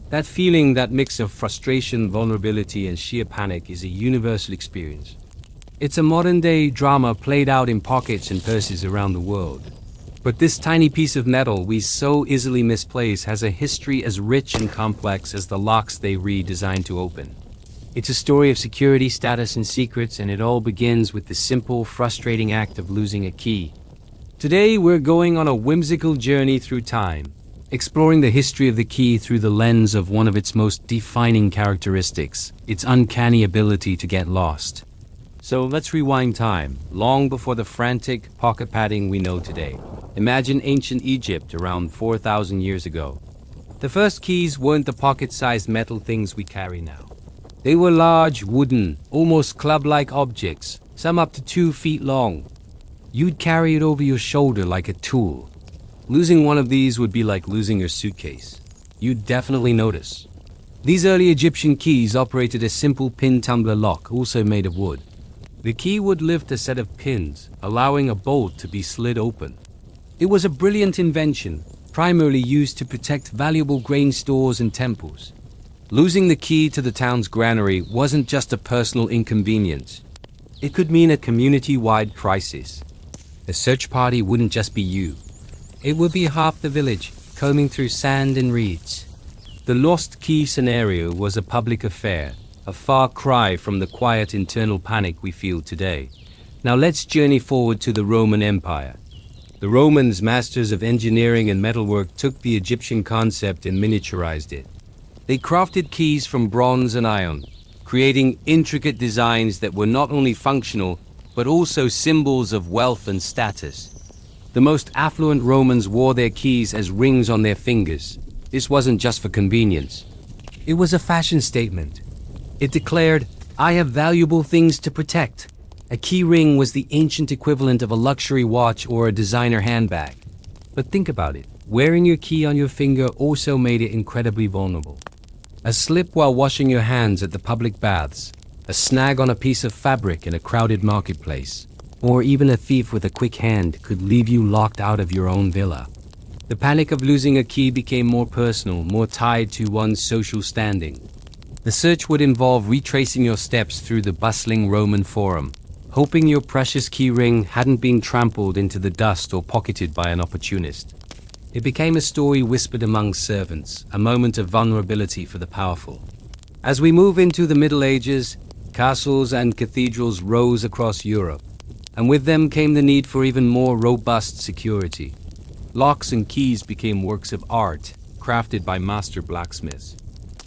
That feeling, that mix of frustration, vulnerability, and sheer panic is a universal experience. It's a modern-day drama played out in pockets and purses around the world. But this tiny piece of metal we so easily misplace has a history as rich and complex as the locks they redesigned to open. It's a story of security, status, and secrets, and it all begins with the simple, frustrating act of losing a key. Today, we're going on a whimsical journey through time, exploring the history of the key through the lens of one of its most defining characteristics, its uncanny ability to get lost. So let's rewind time, long before the frantic pocket padding we know today. Imagine ancient Egypt around 4,000 years ago. The first keys weren't the pocket-sized metal things we carry now. They were large, wooden, almost club-like objects, some up to 2 feet long. You'd carry it over your shoulder like a tool. Losing one of these would be like losing your suitcase. You'd definitely notice. These early Egyptian keys operated a simple pin tumbler lock, also made of wood. The key would lift a set of pins, allowing a bolt to be slid open. It was a brilliant invention, primarily used to protect valuable grain stores and temples. Losing the key to the town's granary wasn't just a personal inconvenience. It could mean a community-wide crisis. The search party wouldn't just be you. It would be half the village, combing through sand and reeds. The lost key scenario was a public affair, a far cry from the quiet internal panic we feel today. Now let's journey forward to the Roman Empire. The Romans, masters of engineering and metalwork, took the Egyptian concept and miniaturized it. They crafted keys from bronze and iron, creating intricate designs that were not only functional, but also symbols of wealth and status. The most affluent Romans wore their keys as rings on their fingers. This wasn't just for convenience. It was a fashion statement. It declared, "I have valuable things to protect." A key ring was the ancient equivalent of a luxury watch or a designer handbag. But think about it. Wearing your key on your finger also made it incredibly vulnerable. A slip while washing your hands at the public baths, a snag on a piece of fabric in a crowded marketplace, or even a thief with a quick hand could leave you locked out of your own villa. The panic of losing a key became more personal, more tied to one's social standing. The search would involve retracing your steps through the bustling Roman Forum, hoping your precious key ring hadn't been trampled into the dust or pocketed by an opportunist. It became a story whispered among servants, a moment of vulnerability for the powerful. As we move into the Middle Ages, castles and cathedrals rose across Europe, and with them came the need for even more robust security. Locks and keys became works of art, crafted by master blacksmiths.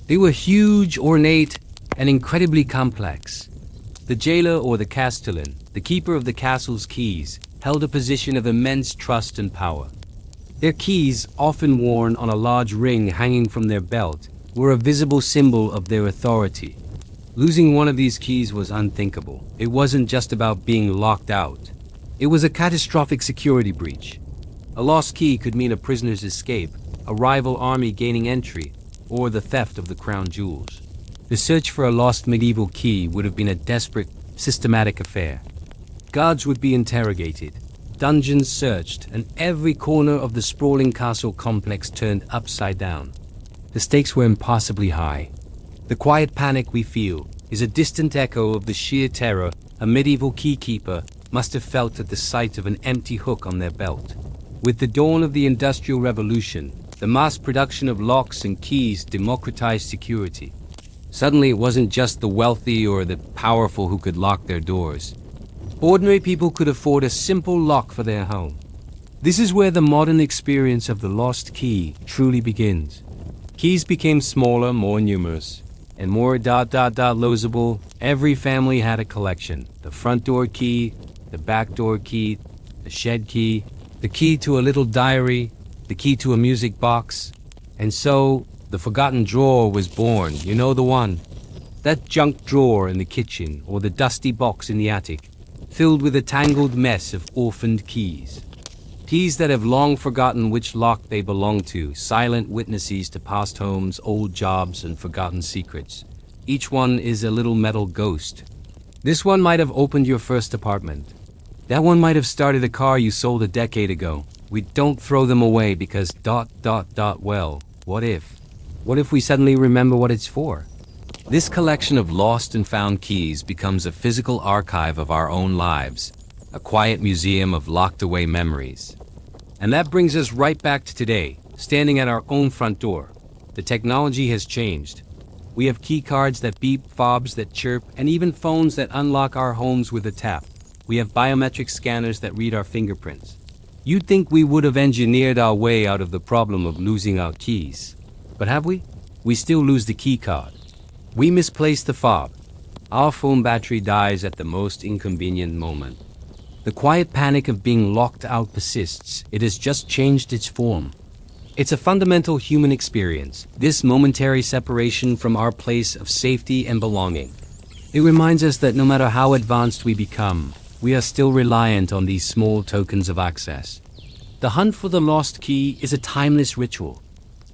They were huge, ornate, and incredibly complex. The jailer or the castellan, the keeper of the castle's keys, held a position of immense trust and power. Their keys, often worn on a large ring hanging from their belt, were a visible symbol of their authority. Losing one of these keys was unthinkable. It wasn't just about being locked out. It was a catastrophic security breach. A lost key could mean a prisoner's escape, a rival army gaining entry, or the theft of the crown jewels. The search for a lost medieval key would have been a desperate, systematic affair. Guards would be interrogated, dungeons searched, and every corner of the sprawling castle complex turned upside down. The stakes were impossibly high. The quiet panic we feel is a distant echo of the sheer terror a medieval keykeeper must have felt at the sight of an empty hook on their belt. With the dawn of the Industrial Revolution, the mass production of locks and keys democratized security. Suddenly, it wasn't just the wealthy or the powerful who could lock their doors. Ordinary people could afford a simple lock for their home. This is where the modern experience of the lost key truly begins. Keys became smaller, more numerous, and more losable. Every family had a collection. The front door key, the back door key, the shed key, the key to a little diary, the key to a music box. And so, the forgotten drawer was born. You know the one? That junk drawer in the kitchen or the dusty box in the attic, filled with a tangled mess of orphaned keys. Keys that have long forgotten which lock they belong to, silent witnesses to past homes, old jobs, and forgotten secrets. Each one is a little metal ghost. This one might have opened your first apartment. That one might have started a car you sold a decade ago. We don't throw them away because well, what if? What if we suddenly remember what it's for? This collection of lost and found keys becomes a physical archive of our own lives, a quiet museum of locked away memories. And that brings us right back to today, standing at our own front door. The technology has changed. We have key cards that beep, fobs that chirp, and even phones that unlock our homes with a tap. We have biometric scanners that read our fingerprints. You'd think we would have engineered our way out of the problem of losing our keys. But have we? We still lose the key card. We misplace the fob. Our phone battery dies at the most inconvenient moment. The quiet panic of being locked out persists. It has just changed its form. It's a fundamental human experience, this momentary separation from our place of safety and belonging. It reminds us that no matter how advanced we become, we are still reliant on these small tokens of access. The hunt for the lost key is a timeless ritual.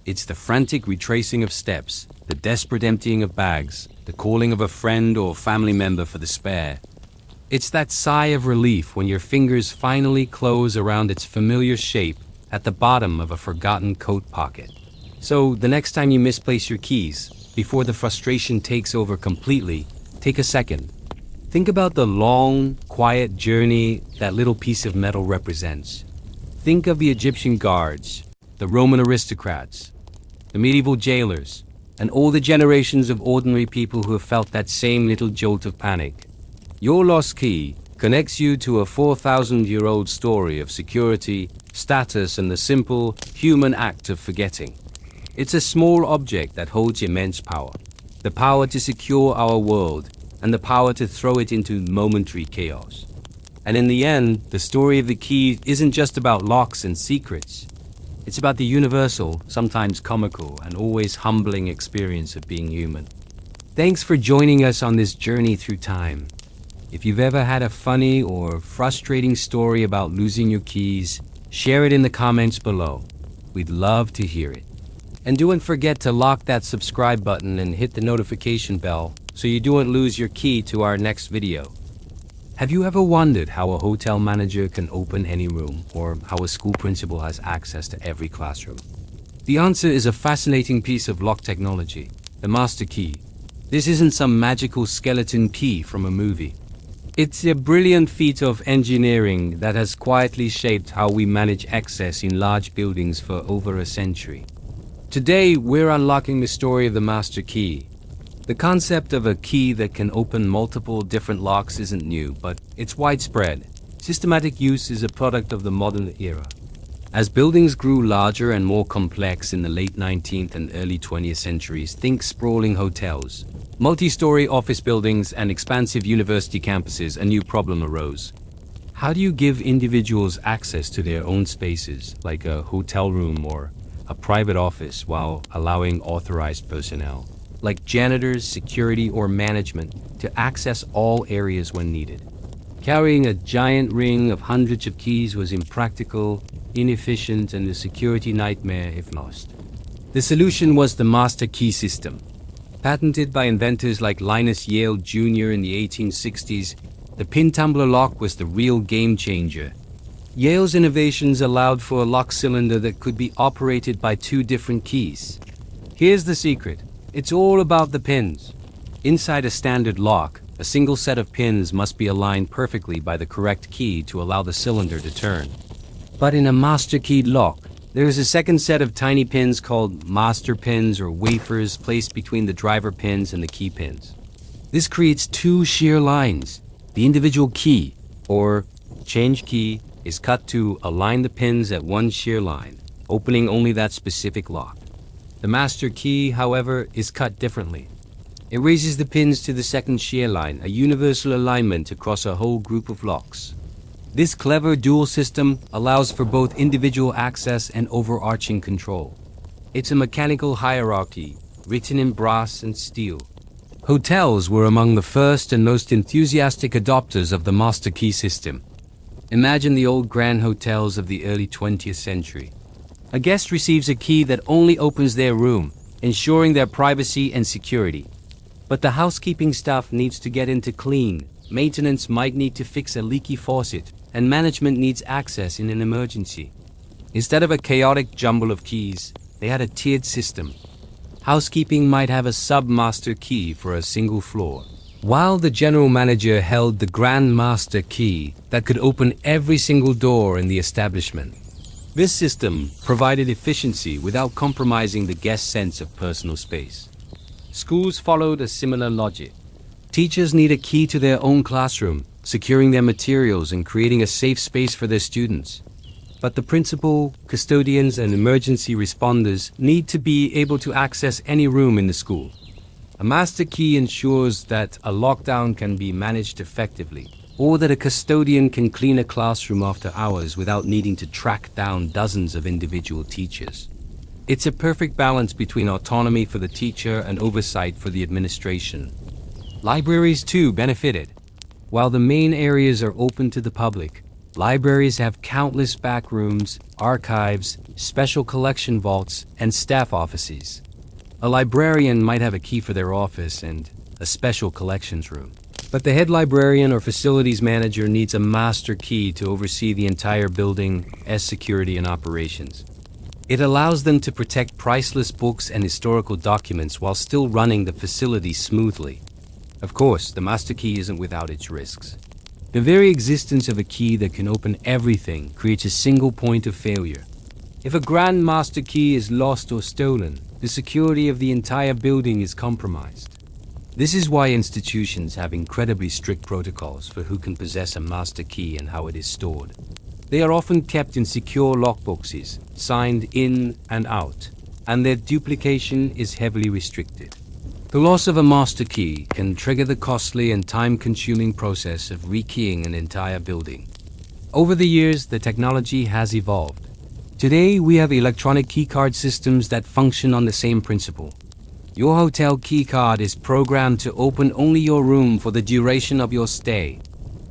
It's the frantic retracing of steps, the desperate emptying of bags, the calling of a friend or family member for the spare. It's that sigh of relief when your fingers finally close around its familiar shape at the bottom of a forgotten coat pocket. So, the next time you misplace your keys, before the frustration takes over completely, take a second. Think about the long, quiet journey that little piece of metal represents. Think of the Egyptian guards, the Roman aristocrats, the medieval jailers, and all the generations of ordinary people who have felt that same little jolt of panic. Your lost key connects you to a 4,000-year-old story of security, status, and the simple, human act of forgetting. It's a small object that holds immense power. The power to secure our world, and the power to throw it into momentary chaos. And in the end, the story of the key isn't just about locks and secrets. It's about the universal, sometimes comical, and always humbling experience of being human. Thanks for joining us on this journey through time. If you've ever had a funny or frustrating story about losing your keys, share it in the comments below. We'd love to hear it. And don't forget to lock that subscribe button and hit the notification bell so you don't lose your key to our next video. Have you ever wondered how a hotel manager can open any room, or how a school principal has access to every classroom? The answer is a fascinating piece of lock technology, the master key. This isn't some magical skeleton key from a movie. It's a brilliant feat of engineering that has quietly shaped how we manage access in large buildings for over a century. Today, we're unlocking the story of the master key. The concept of a key that can open multiple different locks isn't new, but it's widespread. Systematic use is a product of the modern era. As buildings grew larger and more complex in the late 19th and early 20th centuries, think sprawling hotels, multi-story office buildings, and expansive university campuses, a new problem arose. How do you give individuals access to their own spaces, like a hotel room or a private office, while allowing authorized personnel, like janitors, security, or management, to access all areas when needed? Carrying a giant ring of hundreds of keys was impractical, inefficient, and a security nightmare if lost. The solution was the master key system. Patented by inventors like Linus Yale Jr. in the 1860s, the pin tumbler lock was the real game changer. Yale's innovations allowed for a lock cylinder that could be operated by two different keys. Here's the secret. It's all about the pins. Inside a standard lock, a single set of pins must be aligned perfectly by the correct key to allow the cylinder to turn. But in a master keyed lock, there is a second set of tiny pins called master pins, or wafers, placed between the driver pins and the key pins. This creates two shear lines. The individual key, or change key, is cut to align the pins at one shear line, opening only that specific lock. The master key, however, is cut differently. It raises the pins to the second shear line, a universal alignment across a whole group of locks. This clever dual system allows for both individual access and overarching control. It's a mechanical hierarchy, written in brass and steel. Hotels were among the first and most enthusiastic adopters of the master key system. Imagine the old grand hotels of the early 20th century. A guest receives a key that only opens their room, ensuring their privacy and security. But the housekeeping staff needs to get in to clean, maintenance might need to fix a leaky faucet, and management needs access in an emergency. Instead of a chaotic jumble of keys, they had a tiered system. Housekeeping might have a sub-master key for a single floor, while the general manager held the grand master key that could open every single door in the establishment. This system provided efficiency without compromising the guest's sense of personal space. Schools followed a similar logic. Teachers need a key to their own classroom, securing their materials and creating a safe space for their students. But the principal, custodians, and emergency responders need to be able to access any room in the school. A master key ensures that a lockdown can be managed effectively, or that a custodian can clean a classroom after hours without needing to track down dozens of individual teachers. It's a perfect balance between autonomy for the teacher and oversight for the administration. Libraries too benefited. While the main areas are open to the public, Libraries have countless back rooms, archives, special collection vaults, and staff offices. A librarian might have a key for their office and a special collections room. But the head librarian or facilities manager needs a master key to oversee the entire building's security and operations. It allows them to protect priceless books and historical documents while still running the facility smoothly. Of course, the master key isn't without its risks. The very existence of a key that can open everything creates a single point of failure. If a grand master key is lost or stolen, the security of the entire building is compromised. This is why institutions have incredibly strict protocols for who can possess a master key and how it is stored. They are often kept in secure lockboxes, signed in and out, and their duplication is heavily restricted. The loss of a master key can trigger the costly and time-consuming process of rekeying an entire building. Over the years, the technology has evolved. Today, we have electronic keycard systems that function on the same principle. Your hotel keycard is programmed to open only your room for the duration of your stay.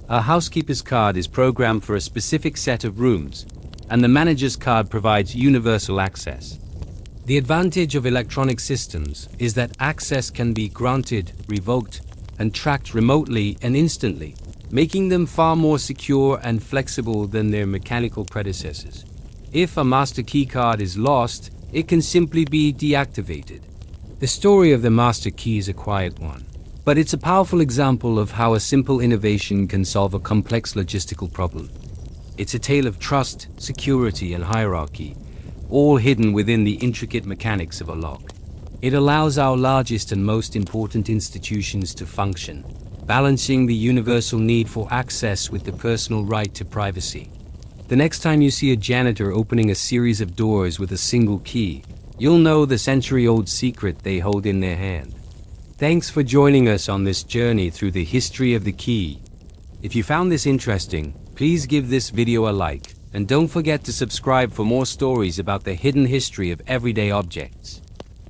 A housekeeper's card is programmed for a specific set of rooms, and the manager's card provides universal access. The advantage of electronic systems is that access can be granted, revoked, and tracked remotely and instantly, making them far more secure and flexible than their mechanical predecessors. If a master keycard is lost, it can simply be deactivated. The story of the master key is a quiet one, but it's a powerful example of how a simple innovation can solve a complex logistical problem. It's a tale of trust, security, and hierarchy, all hidden within the intricate mechanics of a lock. It allows our largest and most important institutions to function, balancing the universal need for access with the personal right to privacy. The next time you see a janitor opening a series of doors with a single key, you'll know the century-old secret they hold in their hand. Thanks for joining us on this journey through the history of the key. If you found this interesting, please give this video a like, and don't forget to subscribe for more stories about the hidden history of everyday objects.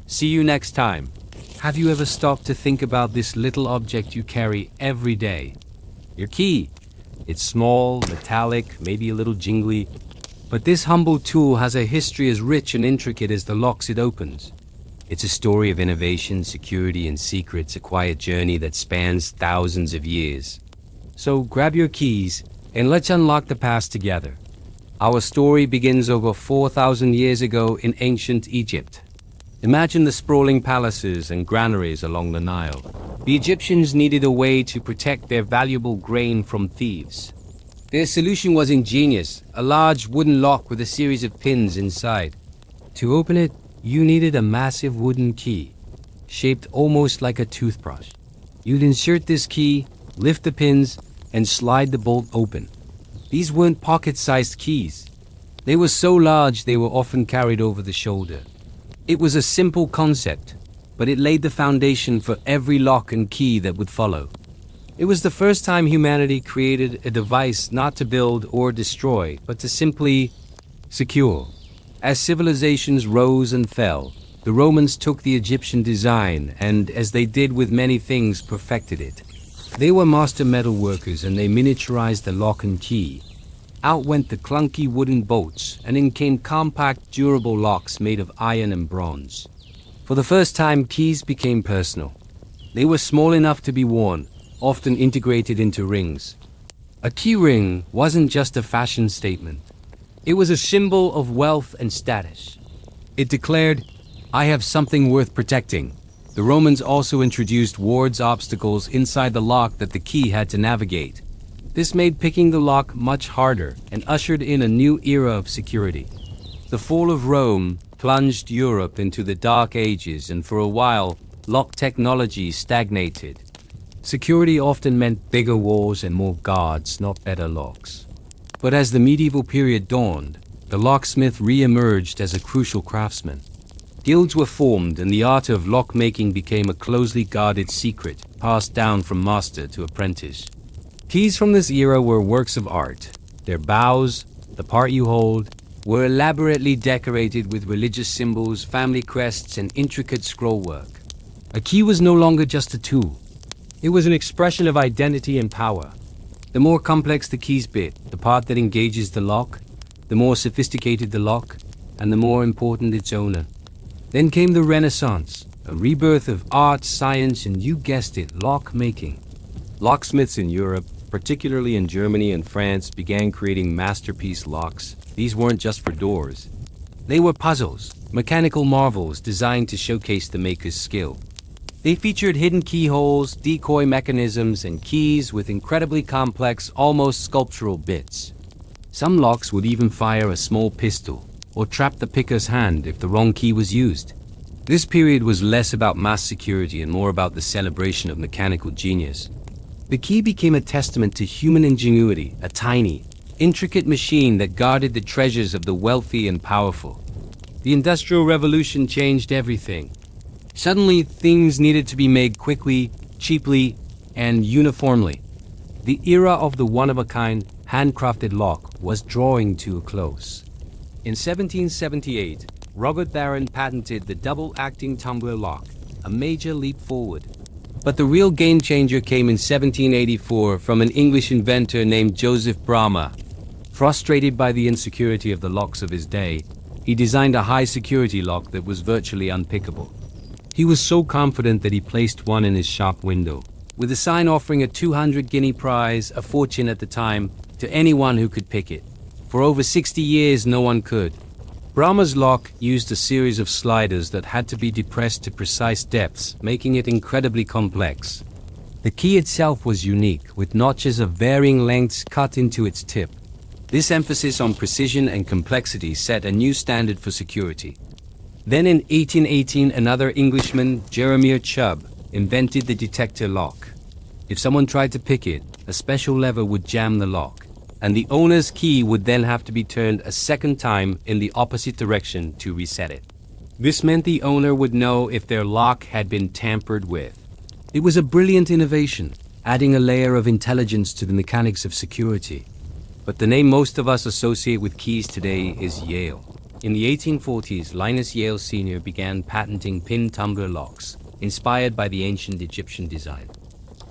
See you next time. Have you ever stopped to think about this little object you carry every day? Your key. It's small, metallic, maybe a little jingly, but this humble tool has a history as rich and intricate as the locks it opens. It's a story of innovation, security, and secrets, a quiet journey that spans thousands of years. So grab your keys and let's unlock the past together. Our story begins over 4,000 years ago in ancient Egypt. Imagine the sprawling palaces and granaries along the Nile. The Egyptians needed a way to protect their valuable grain from thieves. Their solution was ingenious, a large wooden lock with a series of pins inside. To open it, you needed a massive wooden key, shaped almost like a toothbrush. You'd insert this key, lift the pins, and slide the bolt open. These weren't pocket-sized keys. They were so large they were often carried over the shoulder. It was a simple concept, but it laid the foundation for every lock and key that would follow. It was the first time humanity created a device not to build or destroy, but to simply secure. As civilizations rose and fell, the Romans took the Egyptian design and, as they did with many things, perfected it. They were master metal workers and they miniaturized the lock and key. Out went the clunky wooden bolts, and in came compact, durable locks made of iron and bronze. For the first time, keys became personal. They were small enough to be worn, often integrated into rings. A key ring wasn't just a fashion statement. It was a symbol of wealth and status. It declared, "I have something worth protecting." The Romans also introduced wards obstacles inside the lock that the key had to navigate. This made picking the lock much harder and ushered in a new era of security. The fall of Rome plunged Europe into the Dark Ages, and for a while, lock technology stagnated. Security often meant bigger walls and more guards, not better locks. But as the medieval period dawned, the locksmith re-emerged as a crucial craftsman. Guilds were formed and the art of lock-making became a closely guarded secret, passed down from master to apprentice. Keys from this era were works of art. Their bows, the part you hold, were elaborately decorated with religious symbols, family crests, and intricate scrollwork. A key was no longer just a tool. It was an expression of identity and power. The more complex the key's bit, the part that engages the lock, the more sophisticated the lock, and the more important its owner. Then came the Renaissance, a rebirth of art, science, and you guessed it, lock making. Locksmiths in Europe, particularly in Germany and France, began creating masterpiece locks. These weren't just for doors. They were puzzles, mechanical marvels designed to showcase the maker's skill. They featured hidden keyholes, decoy mechanisms, and keys with incredibly complex, almost sculptural bits. Some locks would even fire a small pistol, or trap the picker's hand if the wrong key was used. This period was less about mass security and more about the celebration of mechanical genius. The key became a testament to human ingenuity, a tiny, intricate machine that guarded the treasures of the wealthy and powerful. The Industrial Revolution changed everything. Suddenly, things needed to be made quickly, cheaply, and uniformly. The era of the one-of-a-kind, handcrafted lock was drawing to a close. In 1778, Robert Barron patented the double-acting tumbler lock, a major leap forward. But the real game-changer came in 1784 from an English inventor named Joseph Bramah. Frustrated by the insecurity of the locks of his day, he designed a high-security lock that was virtually unpickable. He was so confident that he placed one in his shop window, with a sign offering a 200 guinea prize, a fortune at the time, to anyone who could pick it. For over 60 years, no one could. Bramah's lock used a series of sliders that had to be depressed to precise depths, making it incredibly complex. The key itself was unique, with notches of varying lengths cut into its tip. This emphasis on precision and complexity set a new standard for security. Then in 1818, another Englishman, Jeremiah Chubb, invented the detector lock. If someone tried to pick it, a special lever would jam the lock, and the owner's key would then have to be turned a second time in the opposite direction to reset it. This meant the owner would know if their lock had been tampered with. It was a brilliant innovation, adding a layer of intelligence to the mechanics of security. But the name most of us associate with keys today is Yale. In the 1840s, Linus Yale Sr. began patenting pin tumbler locks, inspired by the ancient Egyptian design.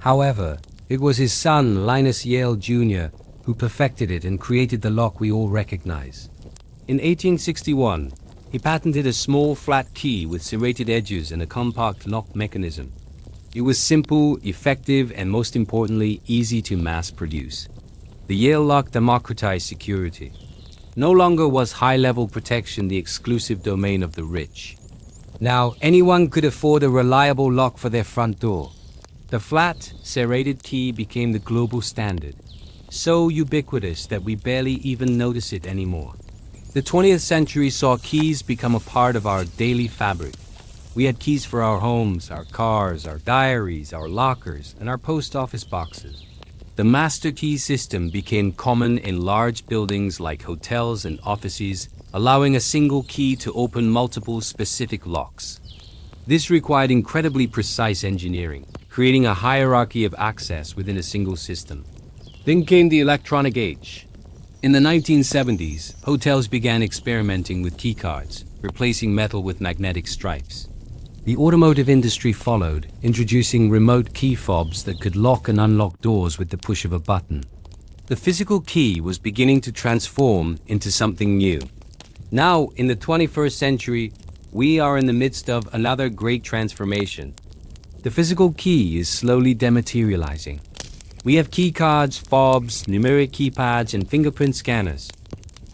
However, it was his son, Linus Yale Jr., who perfected it and created the lock we all recognize. In 1861, he patented a small flat key with serrated edges and a compact lock mechanism. It was simple, effective, and most importantly, easy to mass produce. The Yale lock democratized security. No longer was high-level protection the exclusive domain of the rich. Now, anyone could afford a reliable lock for their front door. The flat, serrated key became the global standard, so ubiquitous that we barely even notice it anymore. The 20th century saw keys become a part of our daily fabric. We had keys for our homes, our cars, our diaries, our lockers, and our post office boxes. The master key system became common in large buildings like hotels and offices, allowing a single key to open multiple specific locks. This required incredibly precise engineering, creating a hierarchy of access within a single system. Then came the electronic age. In the 1970s, hotels began experimenting with keycards, replacing metal with magnetic stripes. The automotive industry followed, introducing remote key fobs that could lock and unlock doors with the push of a button. The physical key was beginning to transform into something new. Now, in the 21st century, we are in the midst of another great transformation. The physical key is slowly dematerializing. We have key cards, fobs, numeric keypads, and fingerprint scanners.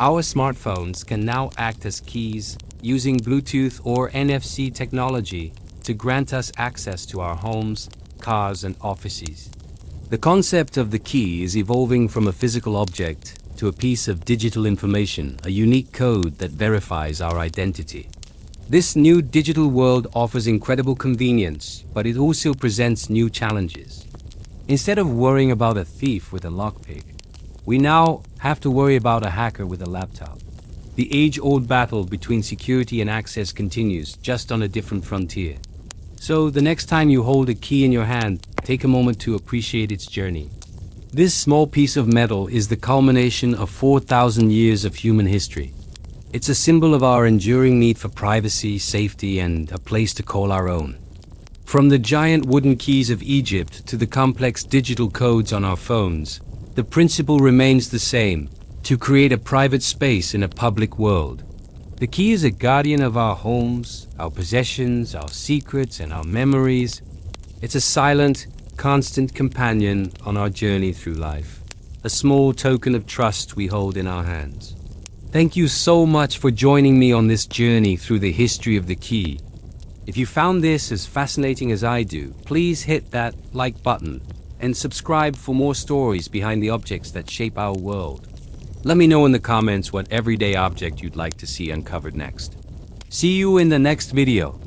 Our smartphones can now act as keys, using Bluetooth or NFC technology to grant us access to our homes, cars, and offices. The concept of the key is evolving from a physical object to a piece of digital information, a unique code that verifies our identity. This new digital world offers incredible convenience, but it also presents new challenges. Instead of worrying about a thief with a lockpick, we now have to worry about a hacker with a laptop. The age-old battle between security and access continues, just on a different frontier. So the next time you hold a key in your hand, take a moment to appreciate its journey. This small piece of metal is the culmination of 4,000 years of human history. It's a symbol of our enduring need for privacy, safety, and a place to call our own. From the giant wooden keys of Egypt to the complex digital codes on our phones, The principle remains the same: to create a private space in a public world. The key is a guardian of our homes, our possessions, our secrets, and our memories. It's a silent, constant companion on our journey through life, a small token of trust we hold in our hands. Thank you so much for joining me on this journey through the history of the key. If you found this as fascinating as I do, please hit that like button and subscribe for more stories behind the objects that shape our world. Let me know in the comments what everyday object you'd like to see uncovered next. See you in the next video.